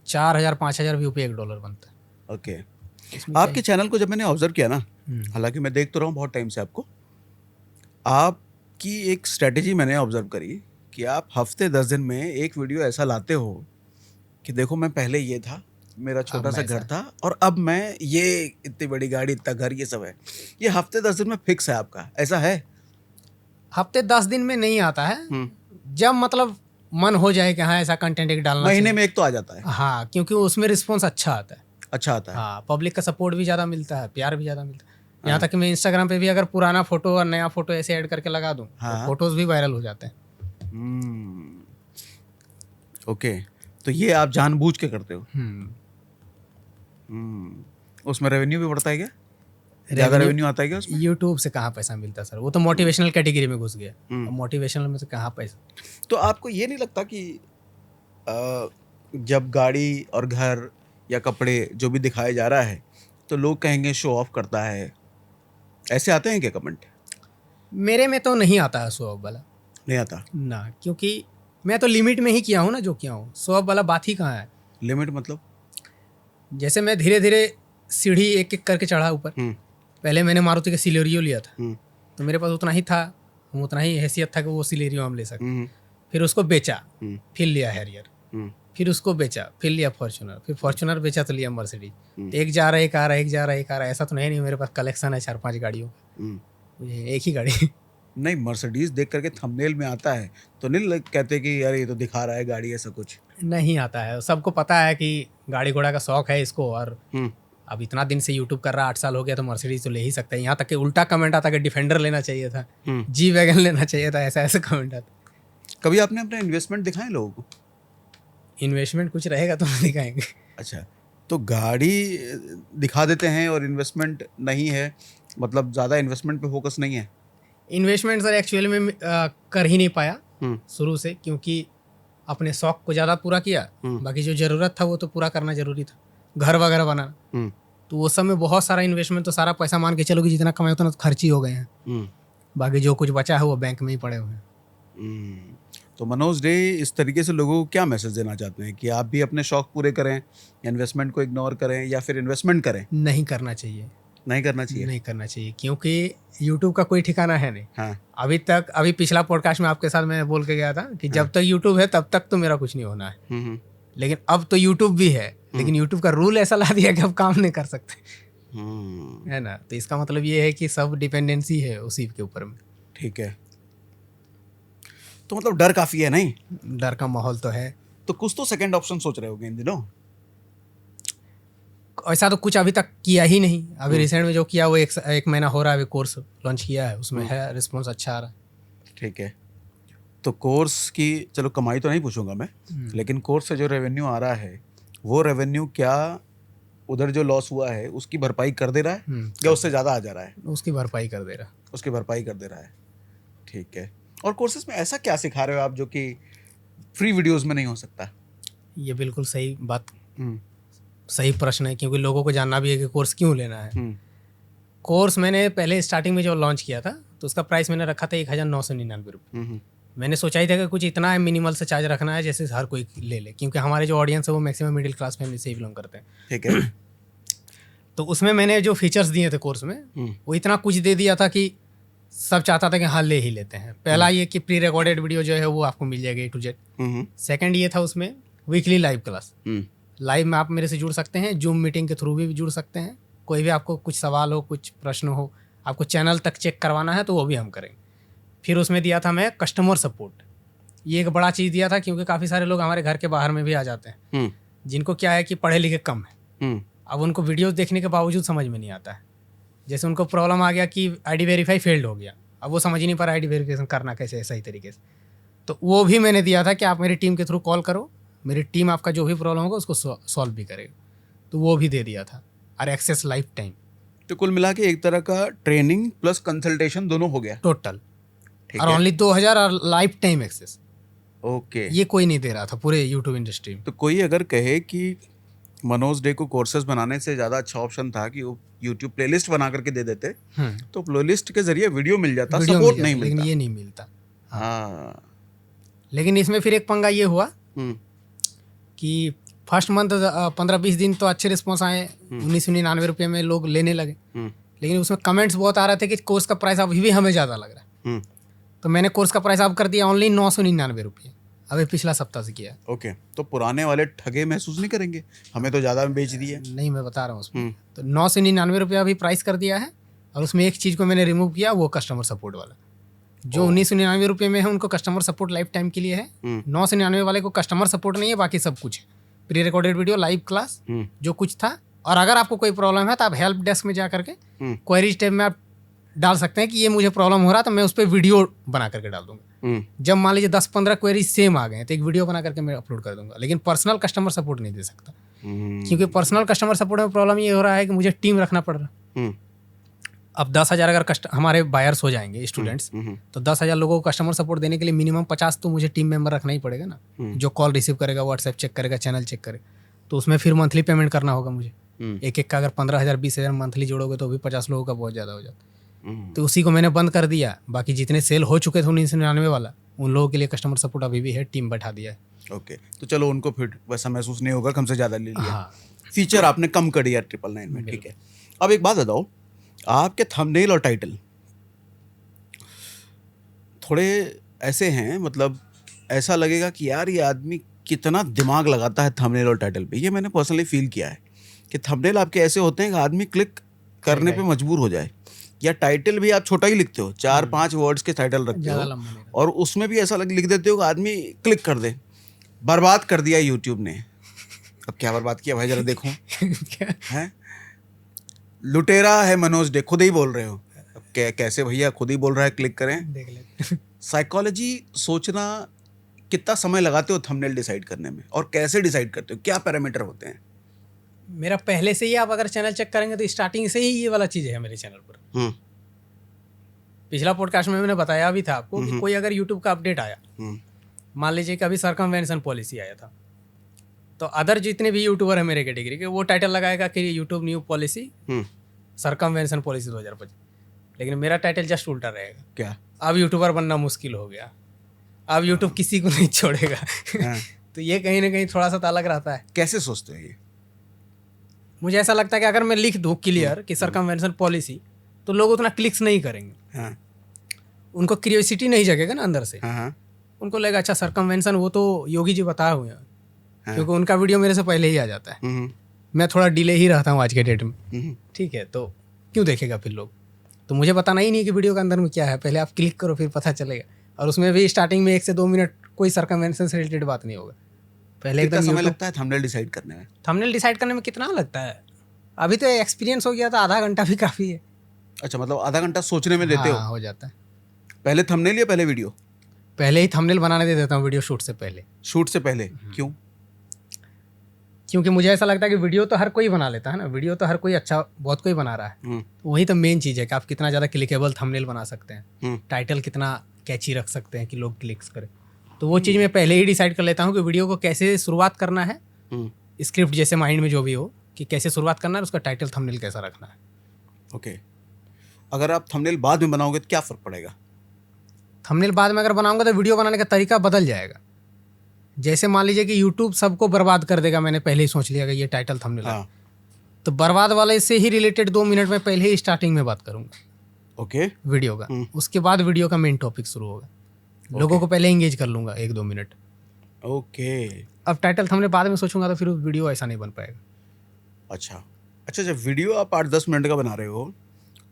[SPEAKER 2] 4000-5000 व्यू पे $1 बनता है।
[SPEAKER 1] ओके, आपके चैनल को जब मैंने ऑब्जर्व किया ना, हालांकि मैं देख तो रहा हूँ बहुत टाइम से आपको, आपकी एक स्ट्रेटेजी मैंने ऑब्जर्व करी कि आप हफ्ते 10 दिन में एक वीडियो ऐसा लाते हो कि देखो मैं पहले ये था, मेरा छोटा सा घर था और अब मैं ये इतनी बड़ी गाड़ी, इतना घर, ये सब है। ये हफ्ते 10 दिन में फिक्स है आपका, ऐसा है?
[SPEAKER 2] हफ्ते 10 दिन में नहीं आता है, जब मतलब मन हो जाए कि हाँ ऐसा कंटेंट एक डालना,
[SPEAKER 1] महीने में एक तो आ जाता है।
[SPEAKER 2] हाँ, क्योंकि उसमें रिस्पॉन्स अच्छा आता है।
[SPEAKER 1] हाँ,
[SPEAKER 2] पब्लिक का सपोर्ट भी ज़्यादा मिलता है, प्यार भी ज़्यादा मिलता है। यहाँ तक कि मैं इंस्टाग्राम पे भी अगर पुराना फोटो और नया फोटो ऐसे ऐड करके लगा दूँ तो फोटोज भी वायरल हो जाते हैं।
[SPEAKER 1] ओके, तो ये आप जानबूझ के करते हो? उसमें रेवेन्यू भी बढ़ता है क्या? ज़्यादा रेवेन्यू आता है क्या उसमें?
[SPEAKER 2] यूट्यूब से कहाँ पैसा मिलता सर, वो तो मोटिवेशनल कैटेगरी में घुस गया। मोटिवेशनल में से कहाँ पैसा?
[SPEAKER 1] तो आपको ये नहीं लगता कि जब गाड़ी और घर या कपड़े जो भी दिखाया जा रहा है तो लोग कहेंगे शो ऑफ करता है, ऐसे आते हैं क्या कमेंट?
[SPEAKER 2] मेरे में तो नहीं आता है शो ऑफ वाला,
[SPEAKER 1] नहीं आता
[SPEAKER 2] ना, क्योंकि मैं तो लिमिट में ही किया हूँ ना जो किया हूँ। शो ऑफ वाला बात ही कहाँ है?
[SPEAKER 1] लिमिट मतलब?
[SPEAKER 2] जैसे मैं धीरे धीरे सीढ़ी एक एक करके चढ़ा ऊपर। पहले मैंने मारुति का सिलेरियो लिया था, तो मेरे पास उतना ही था, उतना ही हैसियत था कि वो सिलेरियो हम ले सकते। फिर उसको बेचा, फिर लिया हैरियर, फिर उसको बेचा, फिर लिया फॉर्च्यूनर, फिर फॉर्च्यूनर बेचा तो लिया मर्सिडीज। एक जा रहा है एक आ रहा है, एक जा रहा है एक आ रहा है, ऐसा तो नहीं मेरे पास कलेक्शन है 4-5 गाड़ियों का, एक ही गाड़ी
[SPEAKER 1] नहीं। मर्सिडीज देख करके थंबनेल में आता है तो नहीं कहते कि यार ये तो दिखा रहा है गाड़ी, ऐसा कुछ
[SPEAKER 2] नहीं आता है। सबको पता है कि गाड़ी घोड़ा का शौक है इसको, और अब इतना दिन से यूट्यूब कर रहा, 8 साल हो गया, तो मर्सिडीज तो ले ही सकता है। यहाँ तक कि उल्टा कमेंट आता कि डिफेंडर लेना चाहिए था, जी वैगन लेना चाहिए था, ऐसा कमेंट आता।
[SPEAKER 1] कभी आपने अपने इन्वेस्टमेंट दिखाए लोगों को?
[SPEAKER 2] इन्वेस्टमेंट कुछ रहेगा तो दिखाएंगे।
[SPEAKER 1] अच्छा, तो गाड़ी दिखा देते हैं और इन्वेस्टमेंट नहीं है, मतलब ज़्यादा इन्वेस्टमेंट पे फोकस नहीं है?
[SPEAKER 2] इन्वेस्टमेंट सर एक्चुअली में कर ही नहीं पाया शुरू से, क्योंकि अपने शौक को ज़्यादा पूरा किया, बाकी जो ज़रूरत था वो तो पूरा करना ज़रूरी था, घर वगैरह बनाना। तो वो सब में बहुत सारा इन्वेस्टमेंट, तो सारा पैसा मान के चलो कि जितना कमाया उतना तो खर्च ही हो गए हैं। बाकी जो कुछ बचा है वो बैंक में ही पड़े हुए हैं।
[SPEAKER 1] तो मनोज डे इस तरीके से लोगों को क्या मैसेज देना चाहते हैं कि आप भी अपने शौक पूरे करें, इन्वेस्टमेंट को इग्नोर करें, या फिर इन्वेस्टमेंट करें?
[SPEAKER 2] नहीं करना चाहिए।
[SPEAKER 1] नहीं करना चाहिए।
[SPEAKER 2] नहीं करना चाहिए, क्योंकि यूट्यूब का कोई ठिकाना है नहीं।
[SPEAKER 1] हाँ।
[SPEAKER 2] अभी पिछला पॉडकास्ट में आपके साथ मैं बोल के गया था कि जब तक यूट्यूब है तब तक तो मेरा कुछ नहीं होना है। लेकिन अब तो यूट्यूब भी है, लेकिन यूट्यूब का रूल ऐसा ला दिया कि अब काम नहीं कर सकते, है ना। तो इसका मतलब ये है कि सब डिपेंडेंसी है उसी के ऊपर में।
[SPEAKER 1] ठीक है, तो मतलब डर काफी है नहीं?
[SPEAKER 2] डर का माहौल तो है।
[SPEAKER 1] तो कुछ तो सेकंड ऑप्शन सोच रहे होगे इन दिनों?
[SPEAKER 2] ऐसा तो कुछ अभी तक किया ही नहीं। अभी रिसेंट में जो किया वो एक महीना हो रहा है, अभी कोर्स लॉन्च किया है, उसमें है रिस्पॉन्स अच्छा आ रहा है।
[SPEAKER 1] ठीक है, तो कोर्स की चलो कमाई तो नहीं पूछूंगा मैं, लेकिन कोर्स से जो रेवेन्यू आ रहा है वो रेवेन्यू क्या उधर जो लॉस हुआ है उसकी भरपाई कर दे रहा है या उससे ज़्यादा आ जा रहा है?
[SPEAKER 2] उसकी भरपाई कर दे रहा है।
[SPEAKER 1] उसकी भरपाई कर दे रहा है। ठीक है, और कोर्सेज में ऐसा क्या सिखा रहे हो आप जो कि फ्री वीडियोस में नहीं हो सकता?
[SPEAKER 2] ये बिल्कुल सही बात, सही प्रश्न है, क्योंकि लोगों को जानना भी है कि कोर्स क्यों लेना है। कोर्स मैंने पहले स्टार्टिंग में जो लॉन्च किया था तो उसका प्राइस मैंने रखा था 1999 रुपये। मैंने सोचा ही था कि कुछ इतना है मिनिमल से चार्ज रखना है जैसे हर कोई ले ले, क्योंकि हमारे जो ऑडियंस है वो मैक्सिमम मिडिल क्लास फैमिली से ही बिलोंग करते हैं।
[SPEAKER 1] ठीक है।
[SPEAKER 2] तो उसमें मैंने जो फीचर्स दिए थे कोर्स में वो इतना कुछ दे दिया था कि सब चाहता था कि हाँ ले ही लेते हैं। पहला ये कि प्री रिकॉर्डेड वीडियो जो है वो आपको मिल जाएगी A to Z। सेकंड ये था उसमें वीकली लाइव क्लास। लाइव में आप मेरे से जुड़ सकते हैं, जूम मीटिंग के थ्रू भी जुड़ सकते हैं। कोई भी आपको कुछ सवाल हो, कुछ प्रश्न हो, आपको चैनल तक चेक करवाना है तो वो भी हम करेंगे। फिर उसमें दिया था मैं कस्टमर सपोर्ट। ये एक बड़ा चीज़ दिया था, क्योंकि काफ़ी सारे लोग हमारे घर के बाहर में भी आ जाते हैं जिनको क्या है कि पढ़े लिखे कम है। अब उनको वीडियोस देखने के बावजूद समझ में नहीं आता है। जैसे उनको प्रॉब्लम आ गया कि आईडी वेरीफाई फेल्ड हो गया, अब वो समझ ही नहीं पा रहा आईडी वेरिफिकेशन करना कैसे है सही तरीके से। तो वो भी मैंने दिया था कि आप मेरी टीम के थ्रू कॉल करो, मेरी टीम आपका जो भी प्रॉब्लम होगा उसको सॉल्व भी करेगा। तो वो भी दे दिया था, और एक्सेस लाइफ टाइम।
[SPEAKER 1] तो कुल मिला के एक तरह का ट्रेनिंग प्लस कंसल्टेशन दोनों हो गया
[SPEAKER 2] टोटल।
[SPEAKER 1] ठीक
[SPEAKER 2] और
[SPEAKER 1] है।
[SPEAKER 2] ओनली 2000 और लाइफ टाइम एक्सेस।
[SPEAKER 1] ओके,
[SPEAKER 2] ये कोई नहीं दे रहा था पूरे यूट्यूब इंडस्ट्री में।
[SPEAKER 1] तो कोई अगर कहे कि मनोज डे को कोर्सेज बनाने से ज़्यादा अच्छा ऑप्शन था कि वो यूट्यूब प्लेलिस्ट बना करके दे देते, तो प्लेलिस्ट के जरिए वीडियो मिल जाता, सपोर्ट नहीं मिलता।
[SPEAKER 2] लेकिन ये नहीं मिलता।
[SPEAKER 1] हाँ।
[SPEAKER 2] लेकिन इसमें फिर एक पंगा ये हुआ कि फर्स्ट मंथ 15-20 दिन तो अच्छे रिस्पॉन्स आए, 1999 रुपये में लोग लेने लगे। लेकिन उसमें कमेंट्स बहुत आ रहे थे कि कोर्स का प्राइस अभी भी हमें ज़्यादा लग रहा है। तो मैंने कोर्स का प्राइस अब कर दिया ओनली 999 रुपये। अभी पिछला सप्ताह से किया।
[SPEAKER 1] ओके, तो पुराने वाले ठगे महसूस नहीं करेंगे, हमें तो ज़्यादा में बेच दिए?
[SPEAKER 2] नहीं, मैं बता रहा हूँ उसमें तो 999 रुपये अभी प्राइस कर दिया है। और उसमें एक चीज़ को मैंने रिमूव किया, वो कस्टमर सपोर्ट वाला। जो 1999 रुपये में है उनको कस्टमर सपोर्ट लाइफ टाइम के लिए है। 999 वाले को कस्टमर सपोर्ट नहीं है, बाकी सब कुछ है। Pre recorded video, live class, जो कुछ था। और अगर आपको कोई प्रॉब्लम है तो आप हेल्प डेस्क में जा करके क्वेरीज टैब में आप डाल सकते हैं कि ये मुझे प्रॉब्लम हो रहा, तो मैं उस पर वीडियो बना करके डाल दूंगा। जब मान लीजिए 10-15 क्वेरीज सेम आ गए तो एक वीडियो बना करके मैं अपलोड कर दूंगा। लेकिन पर्सनल कस्टमर सपोर्ट नहीं दे सकता, क्योंकि पर्सनल कस्टमर सपोर्ट में प्रॉब्लम ये हो रहा है कि मुझे टीम रखना पड़ रहा। अब 10,000 अगर हमारे बायर्स हो जाएंगे स्टूडेंट्स, तो 10,000 लोगों को कस्टमर सपोर्ट देने के लिए मिनिमम 50 तो मुझे टीम मेंबर रखना ही पड़ेगा ना, जो कॉल रिसीव करेगा, व्हाट्सएप चेक करेगा, चैनल चेक करेगा। तो उसमें फिर मंथली पेमेंट करना होगा मुझे। एक का अगर 15,000 20,000 मंथली जोड़ोगे तो भी 50 लोगों का बहुत ज़्यादा हो जाता। तो उसी को मैंने बंद कर दिया। बाकी जितने सेल हो चुके थे 1999 वाला, उन लोगों के लिए कस्टमर सपोर्ट अभी भी है, टीम बैठा दिया है।
[SPEAKER 1] ओके, तो चलो उनको फिर वैसा महसूस नहीं होगा, कम से ज़्यादा ले लिया। हाँ। फीचर आपने कम कर दिया 999 में, ठीक है। अब एक बात बताओ, आपके थंबनेल और टाइटल थोड़े ऐसे हैं, मतलब ऐसा लगेगा कि यार ये आदमी कितना दिमाग लगाता है थंबनेल और टाइटल पे। ये मैंने पर्सनली फील किया है कि थंबनेल आपके ऐसे होते हैं कि आदमी क्लिक करने पे मजबूर हो जाए, या टाइटल भी आप छोटा ही लिखते हो, 4-5 वर्ड्स के टाइटल रखते हो, और उसमें भी ऐसा लिख देते हो कि आदमी क्लिक कर दे। बर्बाद कर दिया यूट्यूब ने। अब क्या बर्बाद किया भाई, जरा देखो। हैं, लुटेरा है मनोज डे, खुद ही बोल रहे हो। अब कैसे भैया, खुद ही बोल रहा है क्लिक करें, देख ले। साइकोलॉजी सोचना, कितना समय लगाते हो थंबनेल डिसाइड करने में, और कैसे डिसाइड करते हो, क्या पैरामीटर होते हैं?
[SPEAKER 2] मेरा पहले से ही, आप अगर चैनल चेक करेंगे तो स्टार्टिंग से ही ये वाला चीज़ है मेरे चैनल पर। पिछला पॉडकास्ट में मैंने बताया भी था आपको कि कोई अगर यूट्यूब का अपडेट आया, मान लीजिए कि अभी सर्कमवेंशन पॉलिसी आया था, तो अदर जितने भी यूट्यूबर है मेरे कैटेगरी के, वो टाइटल लगाएगा कि यूट्यूब न्यू पॉलिसी, सर्कमवेंशन पॉलिसी 2025। लेकिन मेरा टाइटल जस्ट उल्टा रहेगा। क्या? अब यूट्यूबर बनना मुश्किल हो गया, अब यूट्यूब किसी को नहीं छोड़ेगा। तो ये कहीं ना कहीं थोड़ा सा अलग रहता है।
[SPEAKER 1] कैसे सोचते हो ये?
[SPEAKER 2] मुझे ऐसा लगता है कि अगर मैं लिख दूँ क्लियर कि सरकमवेंशन पॉलिसी, तो लोग उतना क्लिक्स नहीं करेंगे।
[SPEAKER 1] हाँ
[SPEAKER 2] उनको क्यूरियोसिटी नहीं जगेगा ना अंदर से।
[SPEAKER 1] हाँ
[SPEAKER 2] उनको लगेगा अच्छा सरकमवेंशन वो तो योगी जी बताए हुए हैं,
[SPEAKER 1] हाँ।
[SPEAKER 2] क्योंकि उनका वीडियो मेरे से पहले ही आ जाता है। मैं थोड़ा डिले ही रहता हूँ आज के डेट में, ठीक है, तो क्यों देखेगा फिर लोग? तो मुझे बताना ही नहीं कि वीडियो के अंदर में क्या है, पहले आप क्लिक करो फिर पता चलेगा। और उसमें भी स्टार्टिंग में 1 से 2 मिनट कोई सरकमवेंशन से रिलेटेड बात नहीं होगा। पहले
[SPEAKER 1] कितना
[SPEAKER 2] एकदम
[SPEAKER 1] समय लगता है थंबनेल डिसाइड करने में?
[SPEAKER 2] थंबनेल डिसाइड करने में कितना लगता है? अभी तो एक्सपीरियंस हो गया था, आधा घंटा भी काफ़ी है।
[SPEAKER 1] अच्छा, मतलब आधा घंटा सोचने में देते
[SPEAKER 2] हाँ, हो जाता है।
[SPEAKER 1] पहले थंबनेल या पहले वीडियो?
[SPEAKER 2] पहले ही थंबनेल बनाने दे देता हूँ वीडियो शूट से पहले।
[SPEAKER 1] शूट से पहले क्यों?
[SPEAKER 2] क्योंकि मुझे ऐसा लगता है कि वीडियो तो हर कोई बना लेता है ना, वीडियो तो हर कोई अच्छा बहुत कोई बना रहा है। तो वही तो मेन चीज़ है कि आप कितना ज़्यादा क्लिकेबल थंबनेल बना सकते हैं, टाइटल कितना कैची रख सकते हैं कि लोग क्लिक्स करें। तो वो चीज़ मैं पहले ही डिसाइड कर लेता हूँ कि वीडियो को कैसे शुरुआत करना है, स्क्रिप्ट जैसे माइंड में जो भी हो कि कैसे शुरुआत करना है, उसका टाइटल थंबनेल कैसा रखना है।
[SPEAKER 1] ओके। अगर आप थंबनेल बाद में बनाओगे तो क्या फ़र्क पड़ेगा?
[SPEAKER 2] थंबनेल बाद में अगर बनाऊंगा तो वीडियो बनाने का तरीका बदल जाएगा। जैसे मान लीजिए कि यूट्यूब सबको बर्बाद कर देगा, मैंने पहले ही सोच लिया कि ये टाइटल थंबनेल है, तो बर्बाद वाले से ही रिलेटेड 2 मिनट में पहले ही स्टार्टिंग में बात करूंगा।
[SPEAKER 1] ओके।
[SPEAKER 2] वीडियो का, उसके बाद वीडियो का मेन टॉपिक शुरू होगा। लोगों को पहले एंगेज कर लूंगा 1-2 मिनट।
[SPEAKER 1] ओके।
[SPEAKER 2] अब टाइटल थंबनेल बाद में सोचूंगा तो फिर वीडियो ऐसा नहीं बन पाएगा।
[SPEAKER 1] अच्छा, जब वीडियो आप 8-10 मिनट का बना रहे हो,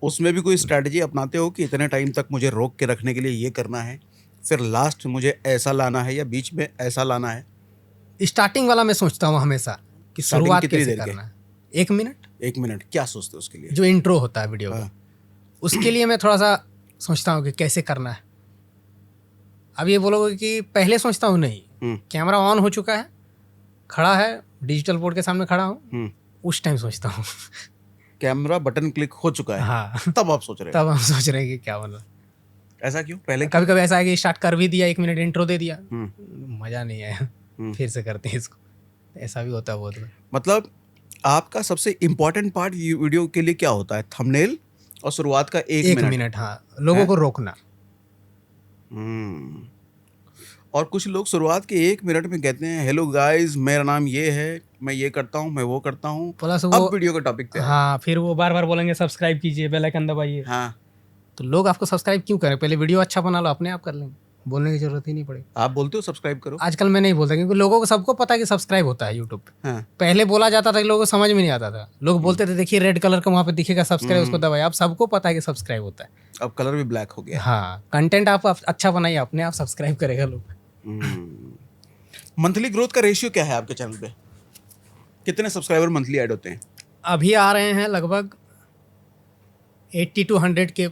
[SPEAKER 1] उसमें भी कोई स्ट्रैटेजी अपनाते हो कि इतने टाइम तक मुझे रोक के रखने के लिए ये करना है, फिर लास्ट मुझे ऐसा लाना है या बीच में ऐसा लाना है?
[SPEAKER 2] स्टार्टिंग वाला मैं सोचता हूँ हमेशा कि शुरुआत कैसे करना है। 1 मिनट।
[SPEAKER 1] 1 मिनट क्या सोचते हो उसके लिए?
[SPEAKER 2] जो इंट्रो होता है वीडियो का, उसके लिए मैं थोड़ा सा सोचता हूँ कि कैसे करना है। अब ये बोलोगे कि पहले सोचता हूँ, नहीं, कैमरा ऑन हो चुका है, खड़ा है, डिजिटल बोर्ड के सामने खड़ा हूँ, उस टाइम सोचता हूँ।
[SPEAKER 1] कैमरा बटन क्लिक हो चुका है,
[SPEAKER 2] हाँ,
[SPEAKER 1] तब आप सोच रहे हो?
[SPEAKER 2] तब हम सोच रहे हैं कि क्या बना।
[SPEAKER 1] ऐसा क्यों? पहले
[SPEAKER 2] कभी कभी ऐसा है कि स्टार्ट कर भी दिया, 1 मिनट इंट्रो दे दिया, मज़ा नहीं आया, फिर से करते हैं इसको। ऐसा भी होता है बहुत।
[SPEAKER 1] मतलब आपका सबसे इम्पोर्टेंट पार्ट वीडियो के लिए क्या होता है? थंबनेल और शुरुआत का 1 मिनट।
[SPEAKER 2] हाँ, लोगों को रोकना।
[SPEAKER 1] और कुछ लोग शुरुआत के 1 मिनट में कहते हैं हेलो गाइस, मेरा नाम ये है, मैं ये करता हूँ, मैं वो करता हूँ,
[SPEAKER 2] प्लस
[SPEAKER 1] अब वीडियो का टॉपिक पे।
[SPEAKER 2] हाँ, फिर वो बार बार बोलेंगे सब्सक्राइब कीजिए, बेल आइकन दबाइए।
[SPEAKER 1] हाँ,
[SPEAKER 2] तो लोग आपको सब्सक्राइब क्यों करें? पहले वीडियो अच्छा बना लो, अपने आप कर लेंगे, बोलने की जरूरत ही नहीं पड़ेगी।
[SPEAKER 1] आप बोलते हो सब्सक्राइब करो?
[SPEAKER 2] आजकल मैं नहीं बोलता, क्योंकि लोगों को सबको पता है कि सब्सक्राइब होता है यूट्यूब पे।
[SPEAKER 1] हाँ।
[SPEAKER 2] पहले बोला जाता था कि लोगों को समझ में नहीं आता था, लोग बोलते थे देखिए रेड कलर का वहाँ पे दिखेगा सब्सक्राइब, उसको दबाइए। अब सबको पता है कि सब्सक्राइब होता है।
[SPEAKER 1] अब कलर भी ब्लैक हो गया।
[SPEAKER 2] हाँ, कंटेंट आप अच्छा बनाइए, अपने आप सब्सक्राइब करेगा लोग।
[SPEAKER 1] मंथली ग्रोथ का रेशियो क्या है आपके चैनल पे? कितने सब्सक्राइबर मंथली ऐड होते हैं?
[SPEAKER 2] अभी आ रहे हैं लगभग 80 to 100 के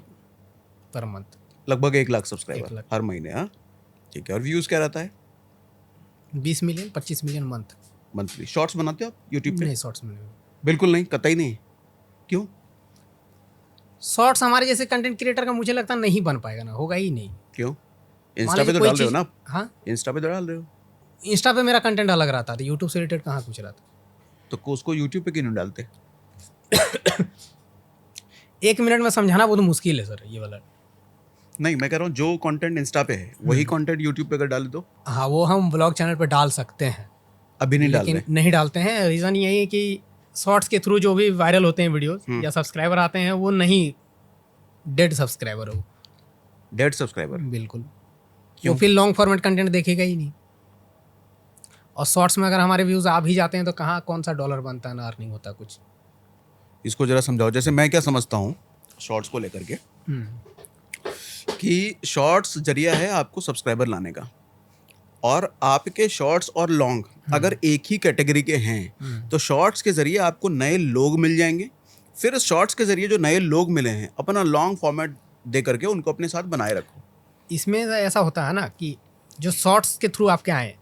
[SPEAKER 2] पर मंथ।
[SPEAKER 1] लगभग 1 लाख सब्सक्राइबर
[SPEAKER 2] 1 लाख
[SPEAKER 1] हर महीने। हाँ, ठीक है। और व्यूज क्या रहता है?
[SPEAKER 2] 20 मिलियन 25 मिलियन
[SPEAKER 1] मंथली। शॉर्ट्स बनाते हो आप यूट्यूब पे?
[SPEAKER 2] नहीं, शॉर्ट्स में नहीं।
[SPEAKER 1] बिल्कुल नहीं, कतई नहीं। क्यों?
[SPEAKER 2] शॉर्ट्स हमारे जैसे कंटेंट क्रिएटर का मुझे लगता नहीं बन पाएगा ना, होगा ही नहीं।
[SPEAKER 1] क्यों? इंस्टा पे तो डाल रहे हो ना?
[SPEAKER 2] हाँ,
[SPEAKER 1] इंस्टा पे तो डाल रहे हो।
[SPEAKER 2] इंस्टा पे मेरा कंटेंट अलग रहता था, यूट्यूब से रिलेटेड कहाँ कुछ रहता।
[SPEAKER 1] तो उसको यूट्यूब पे क्यों नहीं डालते?
[SPEAKER 2] 1 मिनट में समझाना बहुत मुश्किल है सर, ये वाला।
[SPEAKER 1] नहीं, मैं कह रहा हूँ जो कंटेंट इंस्टा पे है वही कंटेंट यूट्यूब पे अगर डाल दो।
[SPEAKER 2] हाँ, वो हम ब्लॉग चैनल पे डाल सकते हैं।
[SPEAKER 1] अभी नहीं डाल रहे?
[SPEAKER 2] लेकिन नहीं डालते हैं। रीज़न यही है कि शॉर्ट्स के थ्रू जो भी वायरल होते हैं वीडियोस या सब्सक्राइबर आते हैं, वो नहीं, डेड सब्सक्राइबर है वो।
[SPEAKER 1] Dead subscriber?
[SPEAKER 2] बिल्कुल। वो फिर लॉन्ग फॉर्मेट कंटेंट देखेगा ही नहीं। और शॉर्ट्स में अगर हमारे व्यूज़ आ भी जाते हैं तो कहाँ कौन सा डॉलर बनता है, ना अर्निंग होता कुछ।
[SPEAKER 1] इसको जरा समझाओ। जैसे मैं क्या समझता हूँ शॉर्ट्स को लेकर के, कि शॉर्ट्स जरिया है आपको सब्सक्राइबर लाने का, और आपके शॉर्ट्स और लॉन्ग अगर एक ही कैटेगरी के हैं तो शॉर्ट्स के जरिए आपको नए लोग मिल जाएंगे। फिर शॉर्ट्स के जरिए जो नए लोग मिले हैं, अपना लॉन्ग फॉर्मेट दे करके उनको अपने साथ बनाए रखो।
[SPEAKER 2] इसमें ऐसा होता है ना कि जो शॉर्ट्स के थ्रू आपके आए,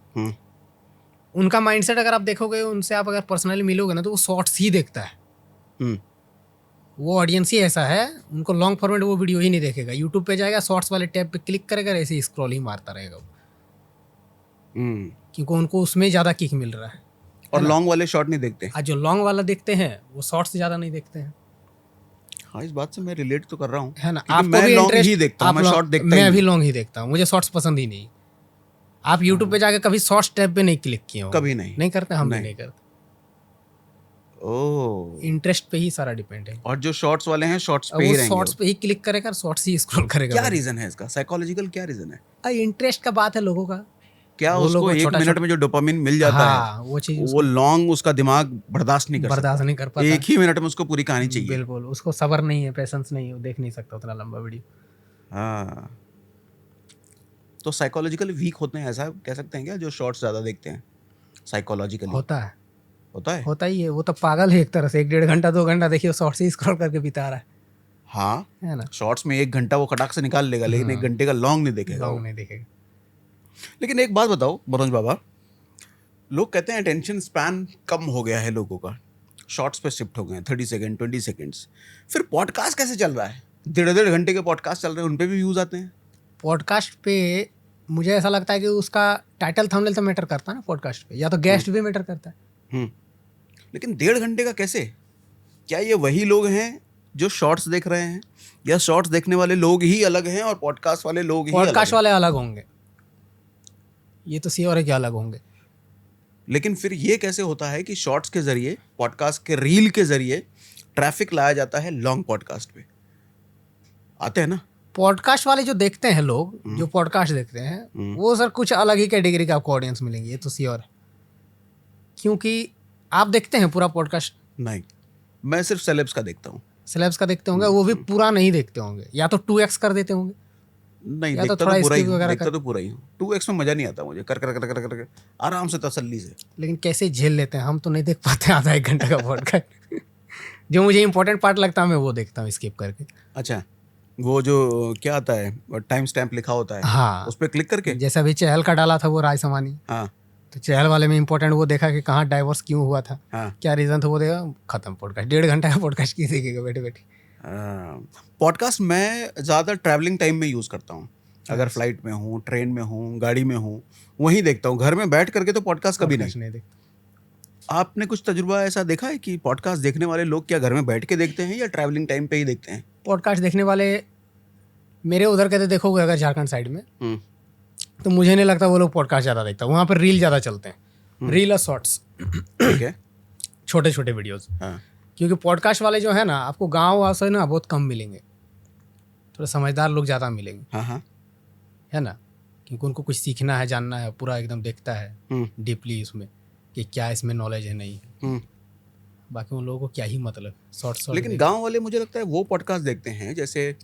[SPEAKER 2] उनका माइंडसेट अगर आप देखोगे, उनसे आप अगर पर्सनली मिलोगे ना, तो वो शॉर्ट्स ही देखता है। वो ऑडियंस ही ऐसा है, उनको लॉन्ग फॉर्मेट वो वीडियो ही नहीं देखेगा। यूट्यूब पे जाएगा, शॉर्ट्स वाले टैब पे क्लिक करेगा, ऐसे ही स्क्रॉल ही मारता रहेगा वो। क्योंकि उनको उसमें ज़्यादा किक मिल रहा है।
[SPEAKER 1] और लॉन्ग वाले शॉर्ट नहीं देखते।
[SPEAKER 2] आज जो लॉन्ग वाला देखते हैं वो शॉर्ट्स ज़्यादा नहीं देखते हैं।
[SPEAKER 1] हाँ, इस बात से मैं रिलेट तो कर रहा हूँ,
[SPEAKER 2] है ना।
[SPEAKER 1] आपको मैं भी लॉन्ग ही देखता हूँ, मैं शॉर्ट देखता ही नहीं।
[SPEAKER 2] मैं भी लॉन्ग ही देखता हूँ, मुझे शॉर्ट्स पसंद ही नहीं। आप यूट्यूब पे जाके कभी शॉर्ट्स टैब पे नहीं क्लिक किए हो?
[SPEAKER 1] कभी नहीं।
[SPEAKER 2] नहीं करते, हम भी नहीं करते।
[SPEAKER 1] ओह,
[SPEAKER 2] इंटरेस्ट पे ही सारा डिपेंड है।
[SPEAKER 1] और जो शॉर्ट्स वाले हैं शॉर्ट्स
[SPEAKER 2] अब
[SPEAKER 1] पे ही
[SPEAKER 2] वो
[SPEAKER 1] रहेंगे
[SPEAKER 2] शॉर्ट्स पे ही क्लिक करेगा, शॉर्ट्स ही स्क्रॉल करेगा।
[SPEAKER 1] क्या रीजन है इसका? साइकोलॉजिकल क्या रीजन है?
[SPEAKER 2] इंटरेस्ट का बात है लोगों का।
[SPEAKER 1] क्या
[SPEAKER 2] वो लोग
[SPEAKER 1] उसको एक
[SPEAKER 2] छोटा
[SPEAKER 1] मिनट में जो डोपामिन मिल जाता है,
[SPEAKER 2] हाँ, वो चीज
[SPEAKER 1] वो लॉन्ग उसका दिमाग बर्दाश्त नहीं कर
[SPEAKER 2] बर्दाश्त
[SPEAKER 1] सकता।
[SPEAKER 2] नहीं कर पाता।
[SPEAKER 1] एक ही मिनट में उसको पूरी कहानी चाहिए।
[SPEAKER 2] बिल्कुल, उसको सब्र नहीं है, पेशेंस नहीं है, वो देख नहीं सकता उतना लंबा वीडियो।
[SPEAKER 1] हाँ, तो साइकोलॉजिकली वीक होते हैं, ऐसा कह सकते हैं क्या, जो शॉर्ट्स ज़्यादा देखते हैं? साइकोलॉजिकली
[SPEAKER 2] होता है,
[SPEAKER 1] होता
[SPEAKER 2] ही है। वो तो पागल है एक तरह से, 1.5 घंटा 2 घंटा देखिए शॉर्ट्स ही स्क्रॉल करके बिता रहा है।
[SPEAKER 1] हाँ,
[SPEAKER 2] है ना,
[SPEAKER 1] शॉर्ट्स में 1 घंटा वो खटाक से निकाल लेगा, लेकिन 1 घंटे का लॉन्ग नहीं देखेगा वो।
[SPEAKER 2] लॉन्ग नहीं देखेगा।
[SPEAKER 1] लेकिन एक बात बताओ मनोज बाबा, लोग कहते हैं अटेंशन स्पैन कम हो गया है लोगों का, शॉर्ट्स पे शिफ्ट हो गए हैं, 30 सेकेंड 20 सेकेंड्स। फिर पॉडकास्ट कैसे चल रहा है? 1.5 घंटे के पॉडकास्ट चल रहे हैं, उन पे भी व्यूज आते हैं।
[SPEAKER 2] पॉडकास्ट पे मुझे ऐसा लगता है कि उसका टाइटल थंबनेल तो मैटर करता है ना पॉडकास्ट पे, या तो गेस्ट भी मैटर करता है।
[SPEAKER 1] लेकिन 1.5 घंटे का कैसे? क्या ये वही लोग हैं जो शॉर्ट्स देख रहे हैं, या शॉर्ट्स देखने वाले लोग ही अलग हैं और पॉडकास्ट वाले लोग ही अलग
[SPEAKER 2] पॉडकास्ट
[SPEAKER 1] हैं?
[SPEAKER 2] वाले अलग होंगे, ये तो श्योर है कि अलग होंगे।
[SPEAKER 1] लेकिन फिर ये कैसे होता है कि शॉर्ट्स के जरिए, पॉडकास्ट के रील के जरिए ट्रैफिक लाया जाता है लॉन्ग पॉडकास्ट पे? आते हैं ना
[SPEAKER 2] पॉडकास्ट वाले जो देखते हैं लोग, जो पॉडकास्ट देखते हैं, वो सर कुछ अलग ही कैटेगरी का आपको ऑडियंस मिलेंगे, ये तो श्योर है। क्योंकि आप देखते हैं पूरा पॉडकास्ट?
[SPEAKER 1] नहीं, मैं सिर्फ सेलेब्स का देखता हूँ।
[SPEAKER 2] सेलेब्स का देखते होंगे, वो भी पूरा नहीं देखते होंगे, या तो 2x कर देते होंगे।
[SPEAKER 1] नहीं,
[SPEAKER 2] या तो
[SPEAKER 1] देखता
[SPEAKER 2] थोड़ा
[SPEAKER 1] तो पूरा ही
[SPEAKER 2] skip
[SPEAKER 1] हूँ,
[SPEAKER 2] वगैरह
[SPEAKER 1] देखता तो पूरा ही हूँ। 2x में मजा नहीं आता मुझे, कर कर कर कर कर कर आराम से तसल्ली से।
[SPEAKER 2] लेकिन कैसे झेल लेते हैं, हम तो नहीं देख पाते आधा 1 घंटा का पॉडकास्ट। जो मुझे इंपॉर्टेंट पार्ट लगता है मैं वो देखता हूँ स्किप करके।
[SPEAKER 1] अच्छा, वो जो क्या आता है, टाइम स्टैम्प लिखा होता है,
[SPEAKER 2] हाँ,
[SPEAKER 1] उस पर क्लिक करके।
[SPEAKER 2] जैसे अभी चहल का डाला था वो राय समानी,
[SPEAKER 1] हाँ
[SPEAKER 2] तो चहल वाले में इंपॉर्टेंट वो देखा कि कहाँ डाइवोर्स क्यों हुआ था,
[SPEAKER 1] हाँ
[SPEAKER 2] क्या रीजन था, वो देखा, खत्म पॉडकास्ट। 1.5 घंटा का पॉडकास्ट की देखेगा बैठे बैठे।
[SPEAKER 1] पॉडकास्ट मैं ज़्यादा ट्रैवलिंग टाइम में यूज़ करता हूँ। अगर फ्लाइट में हूँ, ट्रेन में हूँ, गाड़ी में हूँ, वहीं देखता हूँ। घर में बैठ करके तो पॉडकास्ट कभी नहीं।
[SPEAKER 2] देखता।
[SPEAKER 1] आपने कुछ तजुर्बा ऐसा देखा है कि पॉडकास्ट देखने वाले लोग क्या घर में बैठ के देखते हैं या ट्रैवलिंग टाइम पे ही देखते हैं?
[SPEAKER 2] पॉडकास्ट देखने वाले मेरे उधर के तो देखोगे, अगर झारखंड साइड में, तो मुझे नहीं लगता वो लोग पॉडकास्ट ज़्यादा देखता। वहाँ पर रील ज़्यादा चलते हैं, रील और शॉर्ट्स,
[SPEAKER 1] ठीक है,
[SPEAKER 2] छोटे छोटे वीडियोस।
[SPEAKER 1] हाँ।
[SPEAKER 2] क्योंकि पॉडकास्ट वाले जो है ना, आपको गाँव वाव से ना बहुत कम मिलेंगे, थोड़े समझदार लोग ज़्यादा मिलेंगे।
[SPEAKER 1] हाँ हाँ,
[SPEAKER 2] है ना, क्योंकि उनको कुछ सीखना है, जानना है, पूरा एकदम देखता है डीपली इसमें कि क्या इसमें नॉलेज है, नहीं है। बाकी उन लोगों को क्या ही मतलब शॉर्ट्स।
[SPEAKER 1] लेकिन गांव वाले मुझे लगता है वो पॉडकास्ट देखते हैं, जैसे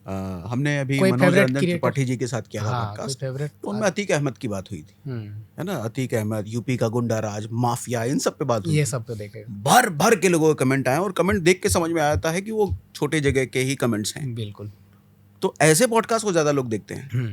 [SPEAKER 1] हमने अभी
[SPEAKER 2] कोई
[SPEAKER 1] मनोज
[SPEAKER 2] favorite
[SPEAKER 1] रंजन
[SPEAKER 2] creator?
[SPEAKER 1] त्रिपाठी जी के साथ किया था
[SPEAKER 2] हाँ,
[SPEAKER 1] पॉडकास्ट,
[SPEAKER 2] कोई favorite?
[SPEAKER 1] तो उनमें अतीक अहमद की बात हुई थी, है ना। अतीक अहमद, यूपी का गुंडा राज, माफिया, इन सब पे बात हुई।
[SPEAKER 2] ये सब पे देखेगा,
[SPEAKER 1] भर भर के लोगों के कमेंट आए, और कमेंट देख के समझ में आता है कि वो छोटे जगह के ही कमेंट्स हैं।
[SPEAKER 2] बिल्कुल।
[SPEAKER 1] तो ऐसे पॉडकास्ट को ज़्यादा लोग देखते हैं।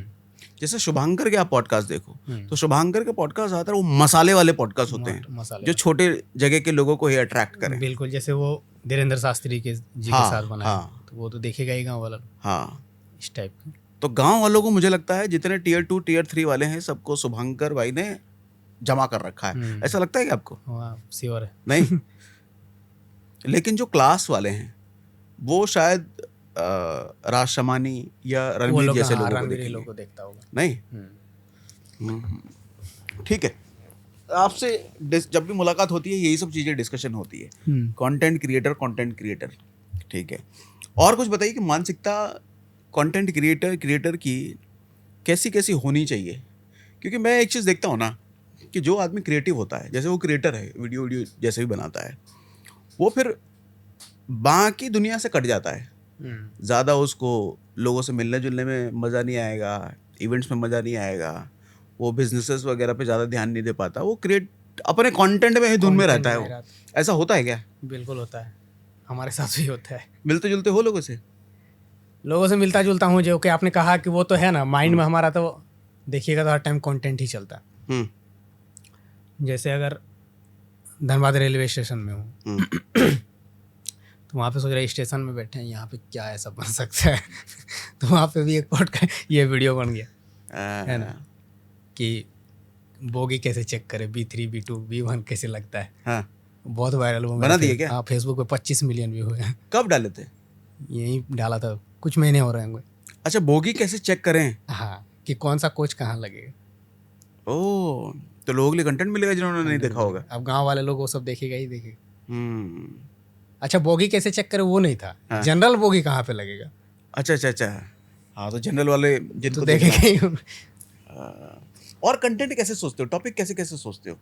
[SPEAKER 1] जैसे शुभांकर के आप पॉडकास्ट देखो, तो शुभांकर के पॉडकास्ट ज़्यादातर वो मसाले वाले पॉडकास्ट होते हैं, जो छोटे जगह के लोगों को ही अट्रैक्ट करें।
[SPEAKER 2] बिल्कुल, जैसे वो धीरेन्द्र शास्त्री के जी के साथ बनाया, तो वो तो देखेगा ही गाँव वाला।
[SPEAKER 1] हाँ,
[SPEAKER 2] इस टाइप का।
[SPEAKER 1] तो गांव वालों को मुझे लगता है जितने टियर 2 टियर 3 वाले हैं, सबको शुभंकर भाई ने जमा कर रखा है। ऐसा लगता है कि आपको?
[SPEAKER 2] हाँ, श्योर है।
[SPEAKER 1] नहीं। लेकिन जो क्लास वाले हैं वो शायद राज शमानी या रणवीर जैसे लोगों को
[SPEAKER 2] देखता होगा।
[SPEAKER 1] नहीं, ठीक है। आपसे जब भी मुलाकात होती है यही सब चीज़ें डिस्कशन होती है, कंटेंट क्रिएटर, ठीक है। और कुछ बताइए कि मानसिकता कंटेंट क्रिएटर की कैसी होनी चाहिए? क्योंकि मैं एक चीज़ देखता हूँ ना, कि जो आदमी क्रिएटिव होता है, जैसे वो क्रिएटर है, वीडियो जैसे भी बनाता है, वो फिर बाकी दुनिया से कट जाता है। ज़्यादा उसको लोगों से मिलने जुलने में मज़ा नहीं आएगा, इवेंट्स में मज़ा नहीं आएगा, वो बिजनेसेस वगैरह पे ज़्यादा ध्यान नहीं दे पाता, वो अपने कंटेंट में ही धुन में रहता है वो। ऐसा होता है क्या?
[SPEAKER 2] बिल्कुल होता है, हमारे साथ भी होता है।
[SPEAKER 1] मिलते जुलते हो लोगों से
[SPEAKER 2] मिलता जुलता हूँ, जो कि आपने कहा कि वो तो है ना माइंड में हमारा, तो देखिएगा तो हर टाइम कंटेंट ही चलता है। जैसे अगर धनबाद रेलवे स्टेशन में हूँ, तो वहाँ पे सोच रहे स्टेशन में बैठे हैं, यहाँ पे क्या ऐसा बन सकता है। तो वहाँ पे भी एक पॉडकास्ट, ये वीडियो बन गया है ना, कि बोगी कैसे चेक करे, B3 B2 B1 कैसे लगता है।
[SPEAKER 1] हाँ,
[SPEAKER 2] बहुत वायरल हुआ,
[SPEAKER 1] बना दिए क्या?
[SPEAKER 2] हाँ, फेसबुक पे 25 मिलियन व्यू हुए।
[SPEAKER 1] कब डाले थे?
[SPEAKER 2] यही डाला था, कुछ महीने हो रहे होंगे।
[SPEAKER 1] अच्छा, बोगी कैसे चेक करें?
[SPEAKER 2] हाँ, कि कौन सा कोच कहाँ लगेगा।
[SPEAKER 1] ओह, तो लोगों के लिए कंटेंट मिलेगा जिन्होंने नहीं देखा होगा।
[SPEAKER 2] अब गांव वाले लोग वो सब देखेगा ही देखेगा। अच्छा बोगी कैसे चेक करे वो नहीं था, जनरल बोगी कहाँ पे लगेगा।
[SPEAKER 1] अच्छा। हाँ तो जनरल वाले जिनको
[SPEAKER 2] तो देखेंगे।
[SPEAKER 1] और कंटेंट कैसे सोचते हो, टॉपिक कैसे कैसे सोचते हो?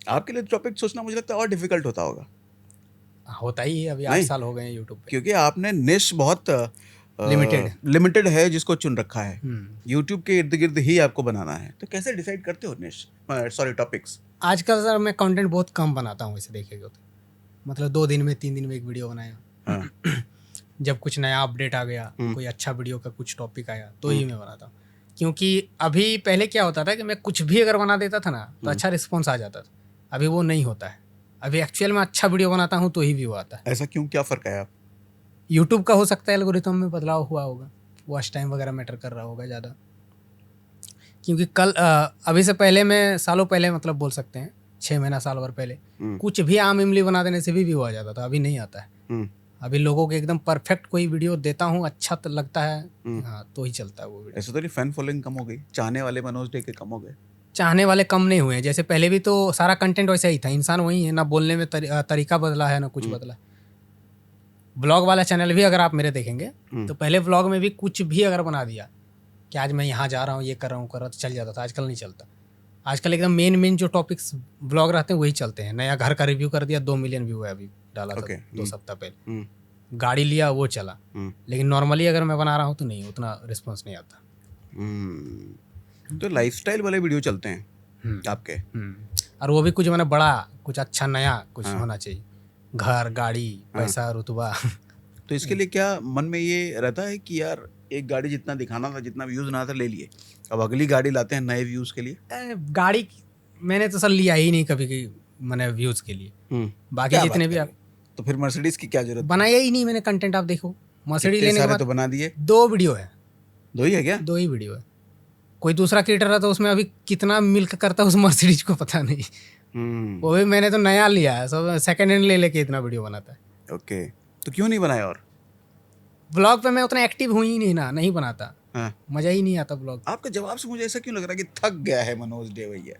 [SPEAKER 1] आपके लिए टॉपिक सोचना मुझे लगता है और डिफिकल्ट होता होगा।
[SPEAKER 2] होता ही है, अभी 8 साल हो गए हैं यूट्यूब पे।
[SPEAKER 1] क्योंकि आपने निश बहुत
[SPEAKER 2] लिमिटेड
[SPEAKER 1] है जिसको चुन रखा है, यूट्यूब के इर्द गिर्द ही आपको बनाना है। तो कैसे डिसाइड करते हो निश, सॉरी टॉपिक्स?
[SPEAKER 2] आजकल सर मैं कंटेंट बहुत कम बनाता हूँ वैसे देखेगा तो, मतलब 2 दिन में 3 दिन में एक वीडियो बनाया।
[SPEAKER 1] हाँ।
[SPEAKER 2] जब कुछ नया अपडेट आ गया, कोई अच्छा वीडियो का कुछ टॉपिक आया तो ही मैं बनाता हूँ। क्योंकि अभी पहले क्या होता था कि मैं कुछ भी अगर बना देता था ना तो अच्छा रिस्पॉन्स आ जाता था, अभी वो नहीं होता है। अभी एक्चुअल में अच्छा वीडियो बनाता हूँ तो ही व्यू आता है।
[SPEAKER 1] ऐसा क्यों, क्या फ़र्क है? आप
[SPEAKER 2] यूट्यूब का हो सकता है एल्गोरिथम में बदलाव हुआ होगा, वॉच टाइम वगैरह मैटर कर रहा होगा ज़्यादा। क्योंकि कल अभी से पहले मैं सालों पहले मतलब बोल सकते हैं 6 महीना साल भर पहले कुछ भी आम इमली बना देने से भी व्यू आ जाता था, अभी नहीं आता है। अभी लोगों को एकदम परफेक्ट कोई वीडियो देता हूँ, अच्छा तो लगता है हाँ तो ही चलता है वो वीडियो।
[SPEAKER 1] ऐसा तो नहीं फैन फॉलोइंग कम हो गई, चाहने वाले मनोज डे के कम हो गए?
[SPEAKER 2] चाहने वाले कम नहीं हुए हैं, जैसे पहले भी तो सारा कंटेंट वैसा ही था, इंसान वही है ना, बोलने में तरीका बदला है ना कुछ बदला। ब्लॉग वाला चैनल भी अगर आप मेरे देखेंगे तो पहले ब्लॉग में भी कुछ भी अगर बना दिया कि आज मैं यहाँ जा रहा हूँ, ये कर रहा हूँ तो चल जाता था। आजकल नहीं चलता, आजकल एकदम मेन जो टॉपिक्स ब्लॉग रहते हैं वही चलते हैं। नया घर का रिव्यू कर दिया, 2 मिलियन व्यू है अभी डाला था 2 सप्ताह पहले। गाड़ी लिया वो चला, लेकिन नॉर्मली अगर मैं बना रहा हूँ तो नहीं, उतना रिस्पॉन्स नहीं आता।
[SPEAKER 1] तो लाइफस्टाइल वाले वीडियो चलते हैं आपके,
[SPEAKER 2] और वो भी कुछ मैंने बड़ा कुछ अच्छा नया कुछ होना चाहिए, घर गाड़ी पैसा रुतबा।
[SPEAKER 1] तो इसके लिए क्या मन में ये रहता है कि यार एक गाड़ी जितना दिखाना था, जितना व्यूज ना था ले लिए, अब अगली गाड़ी लाते हैं नए व्यूज के लिए?
[SPEAKER 2] गाड़ी मैंने तो सर लिया ही नहीं कभी की मैंने व्यूज के लिए। बाकी जितने भी आप,
[SPEAKER 1] तो फिर मर्सिडीज की क्या जरूरत?
[SPEAKER 2] बनाया ही नहीं मैंने कंटेंट। आप देखो मर्सिडीज लेने के बाद
[SPEAKER 1] तो बना दिए,
[SPEAKER 2] 2 वीडियो है।
[SPEAKER 1] 2 ही है क्या?
[SPEAKER 2] 2 ही वीडियो है। कोई दूसरा क्रिएटर है तो उसमें अभी कितना मिल्क करता है उस मर्सिडीज को पता नहीं। वो भी मैंने तो नया लिया है, सब सेकंड हैंड ले लेके इतना वीडियो बनाता है।
[SPEAKER 1] ओके, तो क्यों नहीं बनाया? और
[SPEAKER 2] ब्लॉग पे मैं उतना एक्टिव हुई ही नहीं ना, नहीं बनाता। मजा ही नहीं आता ब्लॉग।
[SPEAKER 1] आपके जवाब से मुझे ऐसा क्यों लग रहा है कि थक गया है मनोज डे भैया?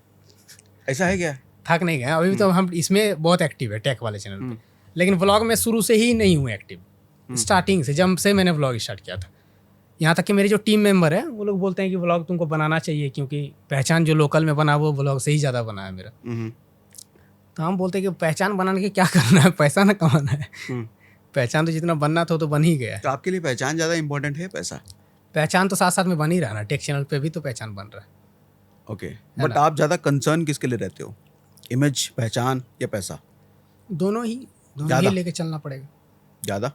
[SPEAKER 1] ऐसा है क्या?
[SPEAKER 2] थक नहीं गया, अभी तो हम इसमें बहुत एक्टिव है टेक वाले चैनल पे, लेकिन ब्लॉग में शुरू से ही नहीं हूँ एक्टिव। स्टार्टिंग से जब से मैंने ब्लॉग स्टार्ट किया था, यहाँ तक कि मेरे जो टीम मेंबर है वो लोग बोलते हैं कि ब्लॉग तुमको बनाना चाहिए, क्योंकि पहचान जो लोकल में बना वो ब्लॉग से ही ज़्यादा बना है मेरा। तो हम बोलते हैं कि पहचान बनाने के क्या करना है, पैसा ना कमाना है। पहचान तो जितना बनना था तो बन ही गया।
[SPEAKER 1] तो आपके लिए पहचान ज़्यादा इंपॉर्टेंट है पैसा?
[SPEAKER 2] पहचान तो साथ साथ में बन ही रहा ना, टेक चैनल पे भी तो पहचान बन रहा है।
[SPEAKER 1] ओके, बट आप ज़्यादा कंसर्न किसके लिए रहते हो, इमेज, पहचान या पैसा?
[SPEAKER 2] दोनों ही लेके चलना पड़ेगा।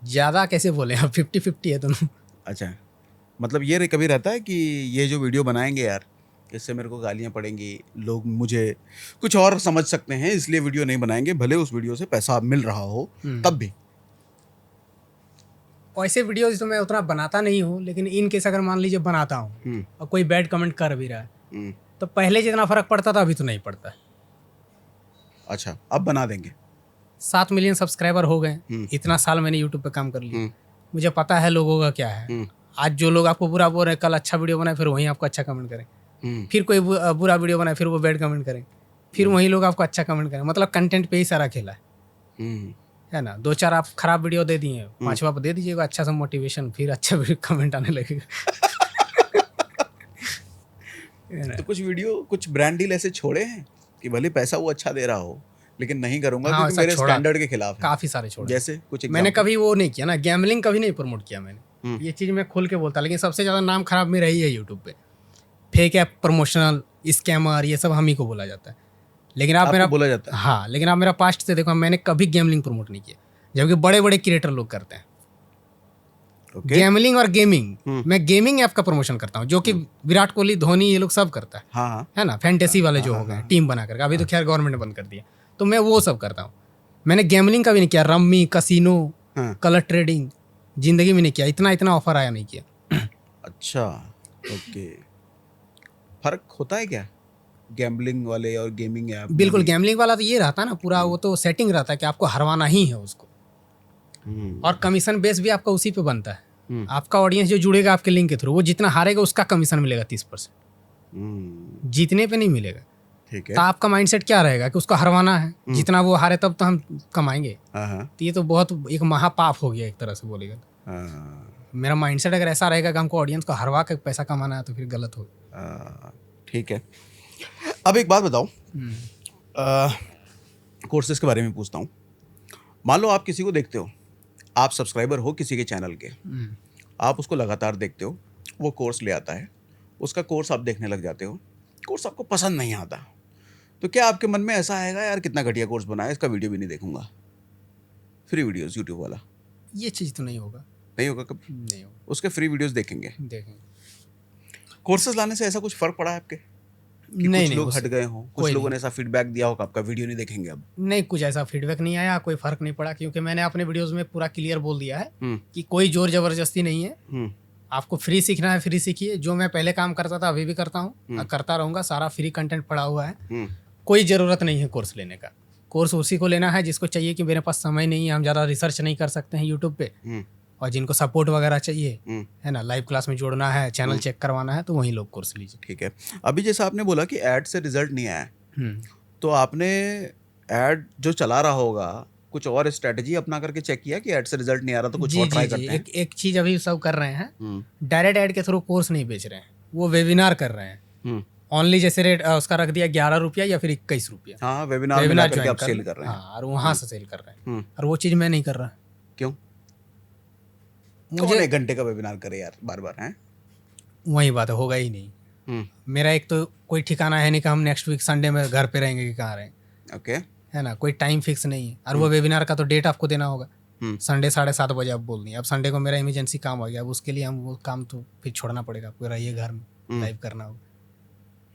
[SPEAKER 2] ज़्यादा कैसे बोले आप, 50-50 है दोनों।
[SPEAKER 1] अच्छा, मतलब ये कभी रहता है कि ये जो वीडियो बनाएंगे यार इससे मेरे को गालियाँ पड़ेंगी, लोग मुझे कुछ और समझ सकते हैं, इसलिए वीडियो नहीं बनाएंगे, भले उस वीडियो से पैसा मिल रहा हो तब भी?
[SPEAKER 2] ऐसे वीडियोज तो मैं उतना बनाता नहीं हूँ, लेकिन इन केस अगर मान लीजिए बनाता हूँ और कोई बैड कमेंट कर भी रहा है तो पहले जितना फर्क पड़ता था अभी तो नहीं पड़ता है।
[SPEAKER 1] अच्छा, अब बना देंगे।
[SPEAKER 2] 7 मिलियन सब्सक्राइबर हो गए, इतना साल मैंने यूट्यूब पे काम कर लिया, मुझे पता है लोगों का क्या है। आज जो लोग आपको बुरा बोल रहे हैं, कल अच्छा वीडियो बनाए फिर वहीं आपको अच्छा कमेंट करें, फिर कोई बुरा वीडियो बनाए फिर वो बैड कमेंट करें, फिर वही लोग आपको अच्छा कमेंट करें। मतलब कंटेंट पे ही सारा खेला है ना। 2-4 आप खराब वीडियो दे दिए, 5वां पे दे दीजिएगा अच्छा सा मोटिवेशन, फिर अच्छा कमेंट आने लगेगा।
[SPEAKER 1] तो कुछ वीडियो, कुछ ब्रांड डील ऐसे छोड़े हैं कि भले पैसा वो अच्छा दे रहा हो लेकिन नहीं करूंगा क्योंकि मेरे स्टैंडर्ड के खिलाफ है?
[SPEAKER 2] काफी सारे छोड़े।
[SPEAKER 1] जैसे कुछ
[SPEAKER 2] मैंने कभी वो नहीं किया ना, गैम्बलिंग कभी नहीं प्रमोट किया मैंने, ये चीज मैं खोल के बोलता। लेकिन सबसे ज्यादा नाम खराब मेरा ही है यूट्यूब पे, फेक ऐप प्रमोशनल, स्कैमर, ये सब हम ही को बोला जाता है। लेकिन आप मेरा
[SPEAKER 1] बोला जाता है?
[SPEAKER 2] हाँ, लेकिन आप मेरा पास्ट से देखो, मैंने कभी गैम्बलिंग प्रमोट नहीं किया, जबकि बड़े बड़े क्रिएटर लोग करते हैं। गैमलिंग और गेमिंग, मैं गेमिंग ऐप का प्रमोशन करता हूँ, जो कि विराट कोहली, धोनी, ये लोग सब करता है, है ना। फैंटेसी वाले जो हो गए टीम बना करके, अभी तो खैर गवर्नमेंट ने बंद कर दिया, तो मैं वो सब करता हूँ। मैंने गैमलिंग का भी नहीं किया, रम्मी, कसिनो, कलर ट्रेडिंग जिंदगी में नहीं किया, इतना ऑफर आया नहीं किया।
[SPEAKER 1] अच्छा, ओके। फर्क होता है क्या गैम्बलिंग वाले और गेमिंग ऐप?
[SPEAKER 2] बिल्कुल, गैमलिंग वाला तो ये रहता है ना पूरा, वो तो सेटिंग रहता है कि आपको हरवाना ही है उसको, और कमीशन बेस भी आपका उसी पे बनता है। आपका ऑडियंस जो जुड़ेगा आपके लिंक के थ्रू, वो जितना हारेगा उसका कमीशन मिलेगा 30%, जीतने पे नहीं मिलेगा।
[SPEAKER 1] ठीक
[SPEAKER 2] तो
[SPEAKER 1] है।
[SPEAKER 2] आपका माइंडसेट क्या रहेगा कि उसको हरवाना है, जितना वो हारे तब तो हम कमाएंगे।
[SPEAKER 1] हाँ
[SPEAKER 2] तो ये तो बहुत एक महापाप हो गया एक तरह से बोलेगा तो।
[SPEAKER 1] हाँ
[SPEAKER 2] मेरा माइंडसेट अगर ऐसा रहेगा कि हमको ऑडियंस को हरवा के पैसा कमाना है तो फिर गलत होगा।
[SPEAKER 1] ठीक है। अब एक बात बताओ, कोर्सेज के बारे में पूछता हूँ। मान लो आप किसी को देखते हो, आप सब्सक्राइबर हो किसी के चैनल के, आप उसको लगातार देखते हो, वो कोर्स ले आता है, उसका कोर्स आप देखने लग जाते हो, कोर्स आपको पसंद नहीं आता, तो क्या आपके मन में ऐसा आएगा यार कितना घटिया कोर्स बनाया, इसका वीडियो भी नहीं देखूंगा, फ्री वीडियोस यूट्यूब वाला?
[SPEAKER 2] ये चीज़ तो नहीं होगा।
[SPEAKER 1] नहीं होगा कभी?
[SPEAKER 2] नहीं होगा।
[SPEAKER 1] उसके फ्री वीडियोस देखेंगे।
[SPEAKER 2] देखेंगे।
[SPEAKER 1] कोर्सेज लाने से ऐसा कुछ फर्क पड़ा है आपके कि
[SPEAKER 2] नहीं
[SPEAKER 1] कुछ
[SPEAKER 2] नहीं,
[SPEAKER 1] लोग हट
[SPEAKER 2] उससे
[SPEAKER 1] गए हों, कुछ
[SPEAKER 2] कोई
[SPEAKER 1] लोगों
[SPEAKER 2] नहीं।
[SPEAKER 1] ने ऐसा फीडबैक दिया होगा आपका वीडियो नहीं देखेंगे अब?
[SPEAKER 2] नहीं, कुछ ऐसा फीडबैक नहीं आया, कोई फर्क नहीं पड़ा, क्योंकि मैंने अपने वीडियोस में पूरा क्लियर बोल दिया है कि कोई जोर जबरदस्ती नहीं है। आपको फ्री सीखना है फ्री सीखिए। जो मैं पहले काम करता था अभी भी करता हूँ, करता रहूँगा। सारा फ्री कंटेंट पड़ा हुआ है। कोई ज़रूरत नहीं है कोर्स लेने का। कोर्स उसी को लेना है जिसको चाहिए कि मेरे पास समय नहीं है, हम ज़्यादा रिसर्च नहीं कर सकते हैं यूट्यूब पे, और जिनको सपोर्ट वगैरह चाहिए है ना, लाइव क्लास में जोड़ना है, चैनल चेक करवाना है, तो वही लोग कोर्स लीजिए।
[SPEAKER 1] ठीक है। अभी जैसा आपने बोला कि ऐड से रिजल्ट नहीं आया, तो आपने ऐड जो चला रहा होगा कुछ और स्ट्रेटजी अपना करके चेक किया कि ऐड से रिजल्ट नहीं आ रहा तो कुछ
[SPEAKER 2] जी
[SPEAKER 1] और
[SPEAKER 2] जी
[SPEAKER 1] ट्राई
[SPEAKER 2] जी,
[SPEAKER 1] करते हैं?
[SPEAKER 2] एक चीज़ अभी सब कर रहे हैं, डायरेक्ट ऐड के थ्रू कोर्स नहीं बेच रहे हैं, वो वेबिनार कर रहे हैं। ओनली जैसे रेट उसका रख दिया 11 रुपया या फिर 21 रुपया।
[SPEAKER 1] हाँ, वेबिनार मिला करके
[SPEAKER 2] ज्वाइन
[SPEAKER 1] आप सेल कर रहे हैं।
[SPEAKER 2] हाँ, और वहाँ से सेल कर रहे हैं, और वो चीज़ मैं नहीं कर रहा।
[SPEAKER 1] क्यों?
[SPEAKER 2] मुझे
[SPEAKER 1] कौन 1 घंटे का वेबिनार करे यार बार बार? हैं,
[SPEAKER 2] वही बात है, होगा ही नहीं। मेरा एक तो कोई ठिकाना है नहीं कि हम नेक्स्ट वीक संडे में घर पे रहेंगे कि कहाँ रहें।
[SPEAKER 1] ओके।
[SPEAKER 2] है ना, कोई टाइम फिक्स नहीं है। और वो वेबिनार का तो डेट आपको देना होगा, संडे 7:30 बजे आप बोल दिए। अब संडे को मेरा इमरजेंसी काम हो गया, अब उसके लिए हम वो काम तो फिर छोड़ना पड़ेगा, आपको रहिए घर में, लाइव करना होगा।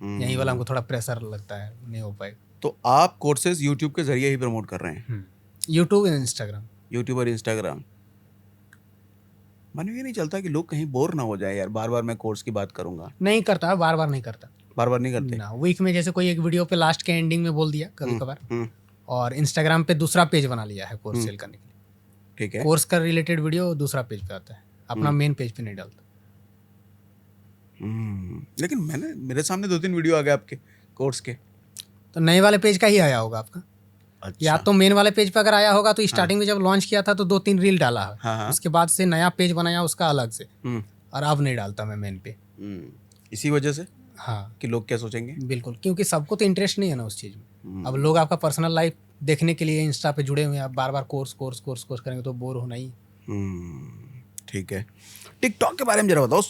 [SPEAKER 2] यही वाला हमको थोड़ा प्रेशर लगता है, नहीं हो पाएगा।
[SPEAKER 1] तो आप कोर्सेज यूट्यूब के जरिए ही प्रमोट कर रहे हैं?
[SPEAKER 2] YouTube, Instagram.
[SPEAKER 1] यूट्यूब और इंस्टाग्राम। मन ये नहीं चलता कि लोग कहीं बोर ना हो जाए यार, बार बार मैं कोर्स की बात करूंगा?
[SPEAKER 2] नहीं करता, बार बार नहीं करता।
[SPEAKER 1] बार बार नहीं करते
[SPEAKER 2] ना, वीक में जैसे कोई एक वीडियो पे लास्ट के एंडिंग में बोल दिया कभी कभार, और इंस्टाग्राम पे दूसरा पेज बना लिया है कोर्स सेल करने के लिए।
[SPEAKER 1] ठीक है।
[SPEAKER 2] कोर्स का रिलेटेड वीडियो दूसरा पेज पे आता है, अपना मेन पेज पे नहीं डालता।
[SPEAKER 1] लेकिन मेरे सामने 2-3 वीडियो आ गए आपके कोर्स के।
[SPEAKER 2] तो नए वाले पेज का ही आया होगा आपका।
[SPEAKER 1] अच्छा।
[SPEAKER 2] या तो मेन वाले पेज पे अगर आया होगा तो स्टार्टिंग में जब लॉन्च किया था तो 2-3 रील डाला है।
[SPEAKER 1] हाँ।
[SPEAKER 2] उसके बाद से नया पेज बनाया उसका अलग से, और अब नहीं डालता मैं मेन पे।
[SPEAKER 1] इसी वजह से
[SPEAKER 2] हाँ,
[SPEAKER 1] कि लोग क्या सोचेंगे?
[SPEAKER 2] बिल्कुल, क्योंकि सबको तो इंटरेस्ट नहीं है ना उस चीज़ में। अब लोग आपका पर्सनल लाइफ देखने के लिए इंस्टा पे जुड़े हुए हैं, आप बार बार कोर्स कोर्स कोर्स कोर्स करेंगे तो बोर होना ही।
[SPEAKER 1] ठीक है। टिकटॉक के बारे में जरा बताओ।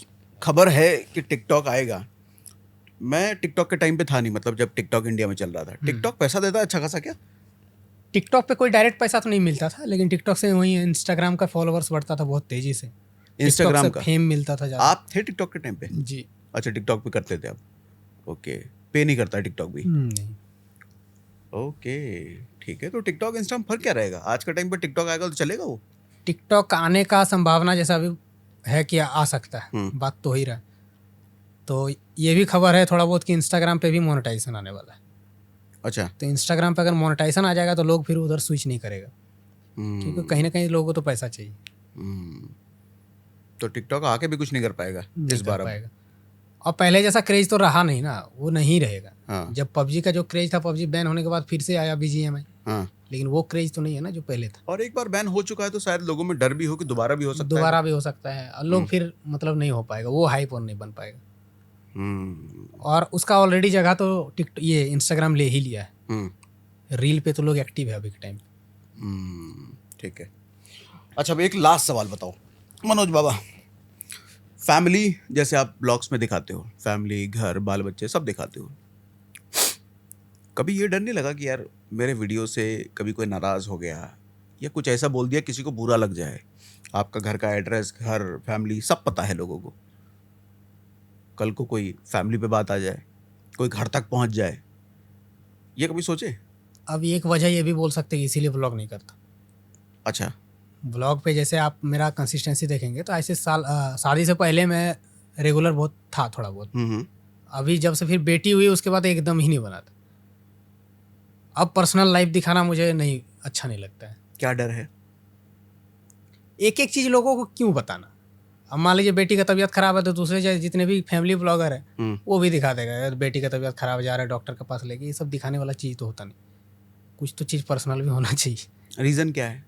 [SPEAKER 1] खबर है कि टिकटॉक आएगा। मैं टिकटॉक के टाइम पे था नहीं, मतलब जब टिकटॉक इंडिया में चल रहा था। टिकटॉक पैसा देता है अच्छा खासा क्या?
[SPEAKER 2] टिकटॉक पे कोई डायरेक्ट पैसा तो नहीं मिलता था, लेकिन टिकटॉक से वही इंस्टाग्राम का फॉलोअर्स बढ़ता था बहुत तेजी से।
[SPEAKER 1] इंस्टाग्राम का
[SPEAKER 2] फेम मिलता था ज़्यादा।
[SPEAKER 1] आप थे टिकटॉक के टाइम पे?
[SPEAKER 2] जी।
[SPEAKER 1] अच्छा, टिकटॉक पे करते थे आप? ओके। पे नहीं करता टिकटॉक भी?
[SPEAKER 2] नहीं।
[SPEAKER 1] ओके, ठीक है। तो टिकटॉक इंस्टा में फर्क क्या रहेगा? आज का टाइम पे टिकटॉक आएगा तो चलेगा वो?
[SPEAKER 2] टिकटॉक आने का संभावना जैसा अभी है कि आ सकता है, बात तो हो ही रहा है। तो ये भी खबर है थोड़ा बहुत कि इंस्टाग्राम पे भी मोनेटाइजेशन आने वाला है।
[SPEAKER 1] अच्छा।
[SPEAKER 2] तो इंस्टाग्राम पे अगर मोनेटाइजेशन आ जाएगा तो लोग फिर उधर स्विच नहीं करेगा, क्योंकि कहीं ना कहीं लोगों को तो पैसा चाहिए।
[SPEAKER 1] तो टिकटॉक आके भी कुछ नहीं कर पाएगा इस बार अब?
[SPEAKER 2] पाएगा। और पहले जैसा क्रेज तो रहा नहीं ना, वो नहीं रहेगा।
[SPEAKER 1] हाँ।
[SPEAKER 2] जब पबजी का जो क्रेज था, पबजी बैन होने के बाद फिर से आया BGMI।
[SPEAKER 1] हाँ।
[SPEAKER 2] लेकिन वो क्रेज तो नहीं है ना जो पहले था।
[SPEAKER 1] और एक बार बैन हो चुका है तो शायद लोगों में डर भी हो कि दोबारा भी हो सकता है।
[SPEAKER 2] दोबारा भी हो सकता है, और लोग फिर मतलब नहीं हो पाएगा, वो हाइप और नहीं बन पाएगा। और उसका ऑलरेडी जगह तो ये इंस्टाग्राम ले ही लिया है। रील पे तो लोग एक्टिव है अभी के टाइम।
[SPEAKER 1] ठीक है। अच्छा, अब एक लास्ट सवाल बताओ मनोज बाबा। फैमिली जैसे आप ब्लॉग्स में दिखाते हो, फैमिली, घर, बाल बच्चे सब दिखाते हो, कभी ये डर नहीं लगा कि यार मेरे वीडियो से कभी कोई नाराज़ हो गया या कुछ ऐसा बोल दिया किसी को बुरा लग जाए? आपका घर का एड्रेस, घर, फैमिली सब पता है लोगों को, कल को कोई फैमिली पे बात आ जाए, कोई घर तक पहुंच जाए, ये कभी सोचे?
[SPEAKER 2] अब एक वजह ये भी बोल सकते हैं इसीलिए ब्लॉग नहीं करता।
[SPEAKER 1] अच्छा।
[SPEAKER 2] ब्लॉग पे जैसे आप मेरा कंसिस्टेंसी देखेंगे तो ऐसे शादी से पहले मैं रेगुलर बहुत था, थोड़ा बहुत। अभी जब से फिर बेटी हुई उसके बाद एकदम ही नहीं बना था। अब पर्सनल लाइफ दिखाना मुझे नहीं अच्छा नहीं लगता है।
[SPEAKER 1] क्या डर है?
[SPEAKER 2] एक एक चीज़ लोगों को क्यों बताना? अब मान लीजिए बेटी का तबीयत खराब है तो दूसरे जितने भी फैमिली ब्लॉगर है वो भी दिखा देगा यार बेटी का तबीयत खराब है, जा रहा है डॉक्टर के पास लेके। ये सब दिखाने वाला चीज़ तो होता नहीं, कुछ तो चीज़ पर्सनल भी होना चाहिए।
[SPEAKER 1] रीज़न क्या है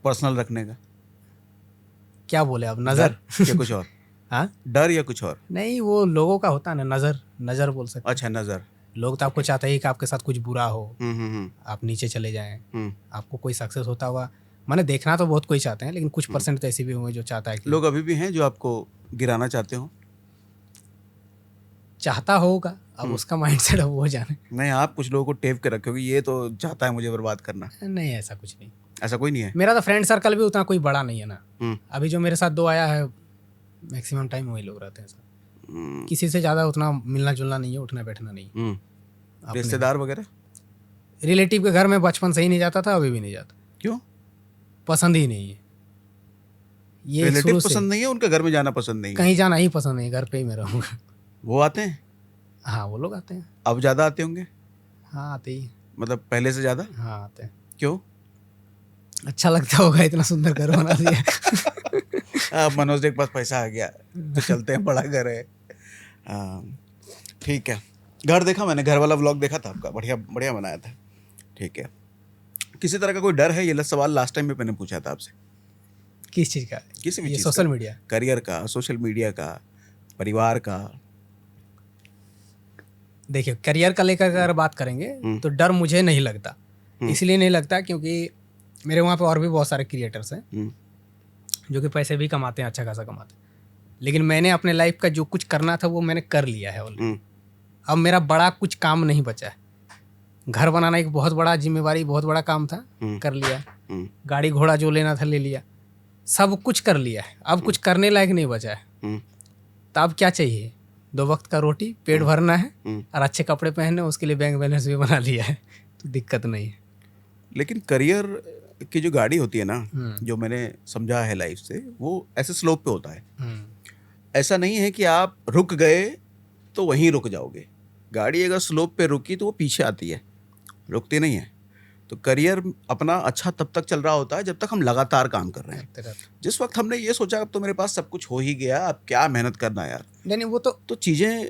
[SPEAKER 1] पर्सनल रखने का?
[SPEAKER 2] क्या बोले आप, नज़र
[SPEAKER 1] या कुछ और?
[SPEAKER 2] हाँ,
[SPEAKER 1] डर या कुछ और?
[SPEAKER 2] नहीं, वो लोगों का होता है ना, नज़र बोल सकते।
[SPEAKER 1] अच्छा, नज़र।
[SPEAKER 2] लोग तो आपको चाहते हैं कि आपके साथ कुछ बुरा हो, आप नीचे चले जाएं, आपको कोई सक्सेस होता हुआ, मैंने देखना तो बहुत कोई चाहते हैं, लेकिन कुछ परसेंट तो ऐसे भी होंगे जो चाहता है कि
[SPEAKER 1] लोग अभी भी हैं जो आपको गिराना चाहते हो?
[SPEAKER 2] चाहता होगा, अब उसका माइंडसेट अब वो जाने।
[SPEAKER 1] नहीं, आप कुछ लोगों को टेप के रखोगे, ये तो चाहता है मुझे बर्बाद करना।
[SPEAKER 2] नहीं, ऐसा कुछ नहीं,
[SPEAKER 1] ऐसा कोई नहीं है।
[SPEAKER 2] मेरा तो फ्रेंड सर्कल भी उतना कोई बड़ा नहीं है ना। अभी जो मेरे साथ 2 आया है मैक्सिमम टाइम वही लोग रहते हैं सर। किसी से ज़्यादा उतना मिलना जुलना नहीं है, उठना बैठना नहीं।
[SPEAKER 1] रिश्तेदार वगैरह?
[SPEAKER 2] रिलेटिव के घर में बचपन से ही नहीं जाता था, अभी भी नहीं जाता।
[SPEAKER 1] क्यों?
[SPEAKER 2] पसंद ही नहीं है ये।
[SPEAKER 1] रिलेटिव पसंद नहीं है, उनके घर में जाना पसंद नहीं है?
[SPEAKER 2] कहीं जाना ही पसंद नहीं, घर पे ही मैं रहूँगा।
[SPEAKER 1] वो आते हैं?
[SPEAKER 2] हाँ, वो लोग आते हैं।
[SPEAKER 1] अब ज़्यादा आते होंगे?
[SPEAKER 2] हाँ, आते ही,
[SPEAKER 1] मतलब पहले से ज़्यादा?
[SPEAKER 2] हाँ, आते हैं।
[SPEAKER 1] क्यों?
[SPEAKER 2] अच्छा लगता होगा, इतना सुंदर घर बना दिया।
[SPEAKER 1] मनोज के पास पैसा आ गया तो चलते हैं, बड़ा घर है। ठीक है, घर देखा मैंने, घर वाला व्लॉग देखा था आपका, बढ़िया बढ़िया बनाया था। ठीक है, किसी तरह का कोई डर है? ये सवाल लास्ट टाइम में मैंने पूछा था आपसे।
[SPEAKER 2] किस चीज़ का?
[SPEAKER 1] किसी भी चीज़,
[SPEAKER 2] सोशल मीडिया,
[SPEAKER 1] करियर का, सोशल मीडिया का, परिवार का?
[SPEAKER 2] देखिए, करियर का लेकर अगर बात करेंगे तो डर मुझे नहीं लगता। इसलिए नहीं लगता क्योंकि मेरे वहाँ पे और भी बहुत सारे क्रिएटर्स हैं जो कि पैसे भी कमाते हैं, अच्छा खासा कमाते हैं, लेकिन मैंने अपने लाइफ का जो कुछ करना था वो मैंने कर लिया है ऑलरेडी। अब मेरा बड़ा कुछ काम नहीं बचा है। घर बनाना एक बहुत बड़ा जिम्मेवारी, बहुत बड़ा काम था, कर लिया। गाड़ी घोड़ा जो लेना था ले लिया, सब कुछ कर लिया है। अब कुछ करने लायक नहीं बचा है। तो अब क्या चाहिए? 2 वक्त का रोटी, पेट भरना है और अच्छे कपड़े पहनने, उसके लिए बैंक बैलेंस भी बना लिया है, तो दिक्कत नहीं है।
[SPEAKER 1] लेकिन करियर की जो गाड़ी होती है ना, जो मैंने समझा है लाइफ से, वो ऐसे स्लोप पे होता है। ऐसा नहीं है कि आप रुक गए तो वहीं रुक जाओगे। गाड़ी अगर स्लोप पे रुकी तो वो पीछे आती है, रुकती नहीं है। तो करियर अपना अच्छा तब तक चल रहा होता है जब तक हम लगातार काम कर रहे हैं। जिस वक्त हमने ये सोचा अब तो मेरे पास सब कुछ हो ही गया, अब क्या मेहनत करना यार,
[SPEAKER 2] नहीं, वो तो
[SPEAKER 1] चीजें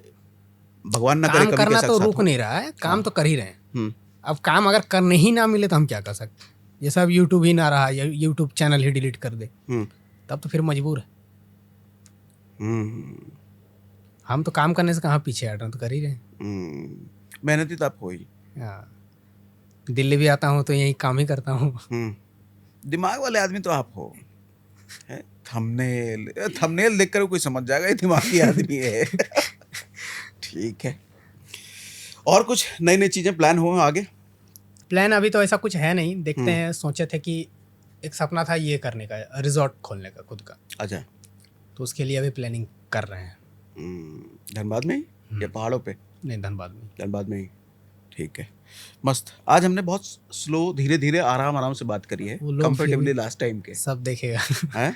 [SPEAKER 1] भगवान ना करे
[SPEAKER 2] काम
[SPEAKER 1] कभी
[SPEAKER 2] करना
[SPEAKER 1] के
[SPEAKER 2] तो
[SPEAKER 1] साथ
[SPEAKER 2] रुक नहीं रहा है, काम तो कर ही रहे हैं। अब काम अगर करने ही ना मिले तो हम क्या कर सकते? जैसे अब यूट्यूब ही ना रहा, या यूट्यूब चैनल ही डिलीट कर दे, तब तो फिर मजबूर है। हम तो काम करने से कहाँ पीछे हट रहे हैं, तो कर ही रहे हैं।
[SPEAKER 1] मेहनती तो आप हो ही।
[SPEAKER 2] हाँ, दिल्ली भी आता हूँ तो यही काम ही करता हूँ।
[SPEAKER 1] दिमाग वाले आदमी तो आप हो। थंबनेल देखकर कोई समझ जाएगा ये दिमागी आदमी है। ठीक है, और कुछ नई नई चीजें प्लान हो आगे?
[SPEAKER 2] प्लान अभी तो ऐसा कुछ है नहीं, देखते हैं। सोचे थे कि एक सपना था ये करने का, रिजॉर्ट खोलने का खुद का।
[SPEAKER 1] अच्छा,
[SPEAKER 2] तो उसके लिए अभी प्लानिंग कर रहे हैं।
[SPEAKER 1] धनबाद में या पहाड़ों पे?
[SPEAKER 2] नहीं, धनबाद में ही।
[SPEAKER 1] ठीक है, मस्त। आज हमने बहुत स्लो, धीरे धीरे, आराम से बात करी है, कंफर्टेबली लास्ट टाइम के।
[SPEAKER 2] सब देखेगा
[SPEAKER 1] हैं?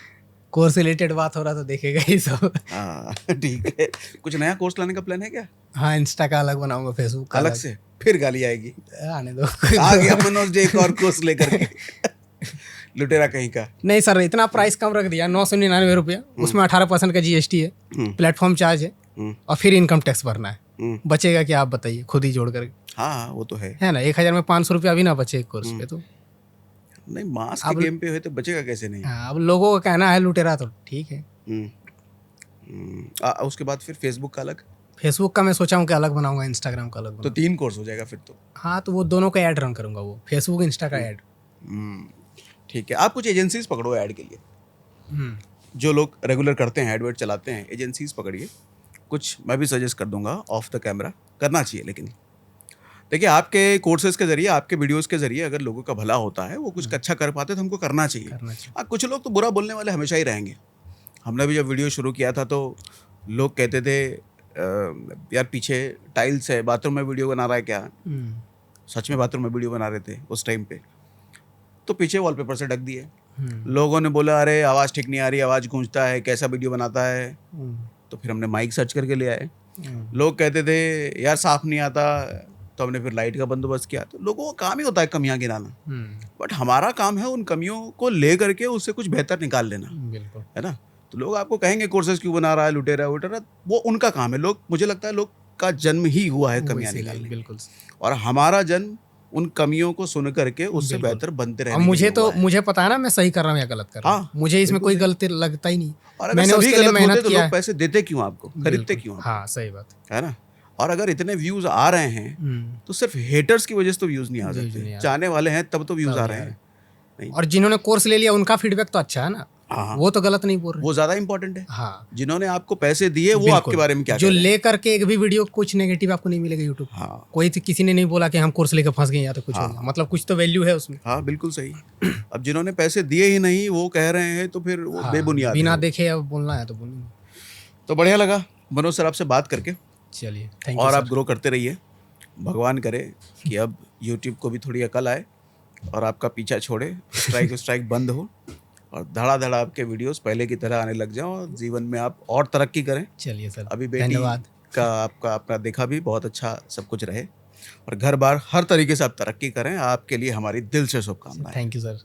[SPEAKER 2] कोर्स रिलेटेड बात हो रहा तो देखेगा ही सब।
[SPEAKER 1] हाँ, ठीक है। कुछ नया कोर्स लाने का प्लान है क्या?
[SPEAKER 2] हाँ, इंस्टा का अलग बनाऊंगा, फेसबुक का
[SPEAKER 1] अलग से। फिर गाली आएगी।
[SPEAKER 2] आने दो।
[SPEAKER 1] आ गया मनोज जी एक और कोर्स लेकर के। लुटेरा कहीं का।
[SPEAKER 2] नहीं सर, इतना प्राइस कम रख दिया, 999 रुपया। उसमें 18% का GST है, प्लेटफॉर्म चार्ज है, और फिर इनकम टैक्स भरना है। बचेगा क्या आप बताइए, खुद ही जोड़ करके।
[SPEAKER 1] हाँ, वो तो है
[SPEAKER 2] ना। 1000 में 500 रुपया भी ना बचे एक कोर्स पे तो।
[SPEAKER 1] नहीं, मास के गेम पे हुए तो बचेगा कैसे नहीं?
[SPEAKER 2] हाँ, अब लोगों का कहना है लुटेरा, तो ठीक है।
[SPEAKER 1] उसके बाद फिर फेसबुक का अलग?
[SPEAKER 2] फेसबुक का मैं सोचा हूँ कि अलग बनाऊंगा, इंस्टाग्राम का अलग।
[SPEAKER 1] तो 3 कोर्स हो जाएगा फिर तो।
[SPEAKER 2] हाँ, तो वो दोनों का ऐड रन करूंगा, वो फेसबुक इंस्टा का ऐड।
[SPEAKER 1] ठीक है, आप कुछ एजेंसीज पकड़ो ऐड के लिए। जो लोग रेगुलर करते हैं, एडवर्ट चलाते हैं, एजेंसीज पकड़िए। कुछ मैं भी सजेस्ट कर दूंगा, ऑफ द कैमरा करना चाहिए। लेकिन देखिए, आपके कोर्सेज के जरिए, आपके वीडियोस के जरिए अगर लोगों का भला होता है, वो कुछ अच्छा कर पाते, तो हमको करना चाहिए। कुछ लोग तो बुरा बोलने वाले हमेशा ही रहेंगे। हमने भी जब वीडियो शुरू किया था तो लोग कहते थे यार पीछे टाइल्स है, बाथरूम में वीडियो बना रहा है क्या? सच में बाथरूम में वीडियो बना रहे थे उस टाइम पे, तो पीछे वॉलपेपर से ढक दिए। लोगों ने बोला अरे आवाज़ ठीक नहीं आ रही, आवाज़ गूंजता है, कैसा वीडियो बनाता है। तो फिर हमने माइक सर्च करके ले आए। लोग कहते थे यार साफ नहीं आता, तो हमने फिर लाइट का बंदोबस्त किया। तो लोगों का काम ही होता है कमियां गिनाना, बट हमारा काम है उन कमियों को ले करके उससे कुछ बेहतर निकाल लेना, है ना। तो लोग आपको कहेंगे कोर्सेज क्यों बना रहा है, लुटेरा वुटेरा, वो उनका काम है। लोग, मुझे लगता है लोग का जन्म ही हुआ है कमियां निकालने,
[SPEAKER 2] बिल्कुल।
[SPEAKER 1] और हमारा जन्म उन कमियों को सुन करके उससे बेहतर बनते रहने
[SPEAKER 2] और
[SPEAKER 1] के
[SPEAKER 2] मुझे
[SPEAKER 1] लिए
[SPEAKER 2] तो
[SPEAKER 1] हुआ है।
[SPEAKER 2] मुझे पता है ना मैं सही कर रहा हूँ या गलत कर रहा हूँ,
[SPEAKER 1] हाँ,
[SPEAKER 2] मुझे इसमें
[SPEAKER 1] बिल्कुल
[SPEAKER 2] कोई गलती लगता ही नहीं।
[SPEAKER 1] और अगर
[SPEAKER 2] मैंने
[SPEAKER 1] सभी
[SPEAKER 2] उसके लिए
[SPEAKER 1] गलत होते
[SPEAKER 2] मेहनत
[SPEAKER 1] तो
[SPEAKER 2] किया
[SPEAKER 1] लोग पैसे देते क्यों आपको, खरीदते क्यों आप,
[SPEAKER 2] हाँ सही बात
[SPEAKER 1] है ना। और अगर इतने व्यूज आ रहे हैं तो सिर्फ हेटर्स की वजह से तो व्यूज नहीं आ
[SPEAKER 2] व्यूज
[SPEAKER 1] सकते,
[SPEAKER 2] नहीं आ
[SPEAKER 1] चाहने वाले हैं तब तो व्यूज आ
[SPEAKER 2] तब
[SPEAKER 1] रहे
[SPEAKER 2] यार।
[SPEAKER 1] हैं। नहीं,
[SPEAKER 2] और जिन्होंने कोर्स ले लिया उनका फीडबैक तो अच्छा है ना,
[SPEAKER 1] हाँ,
[SPEAKER 2] वो तो गलत नहीं बोल रहे।
[SPEAKER 1] वो ज्यादा इंपॉर्टेंट है।
[SPEAKER 2] हाँ
[SPEAKER 1] जिन्होंने आपको पैसे दिए वो आपके बारे में क्या
[SPEAKER 2] जो
[SPEAKER 1] कह रहे हैं।
[SPEAKER 2] ले करके एक भी वीडियो कुछ नेगेटिव आपको नहीं मिलेगा यूट्यूब,
[SPEAKER 1] हाँ
[SPEAKER 2] कोई किसी ने नहीं बोला कि हम कोर्स लेकर फंस गए या तो कुछ हो गया, मतलब कुछ तो वैल्यू है उसमें।
[SPEAKER 1] हाँ बिल्कुल सही। अब जिन्होंने पैसे दिए ही नहीं वो कह रहे हैं तो फिर वो बेबुनियाद
[SPEAKER 2] बिना
[SPEAKER 1] है।
[SPEAKER 2] देखे अब बोलना है तो बोलेंगे।
[SPEAKER 1] तो बढ़िया लगा मनोज सर आपसे बात करके,
[SPEAKER 2] चलिए थैंक यू
[SPEAKER 1] और
[SPEAKER 2] सर।
[SPEAKER 1] आप ग्रो करते रहिए। भगवान करे कि अब यूट्यूब को भी थोड़ी अकल आए और आपका पीछा छोड़े, स्ट्राइक बंद हो और धड़ा आपके वीडियोस पहले की तरह आने लग जाओ और जीवन में आप और तरक्की करें।
[SPEAKER 2] चलिए सर,
[SPEAKER 1] अभी बेटी
[SPEAKER 2] धन्यवाद।
[SPEAKER 1] का आपका अपना देखा भी, बहुत अच्छा सब कुछ रहे और घर बार हर तरीके से आप तरक्की करें। आपके लिए हमारी दिल से शुभकामनाएं।
[SPEAKER 2] Thank you sir.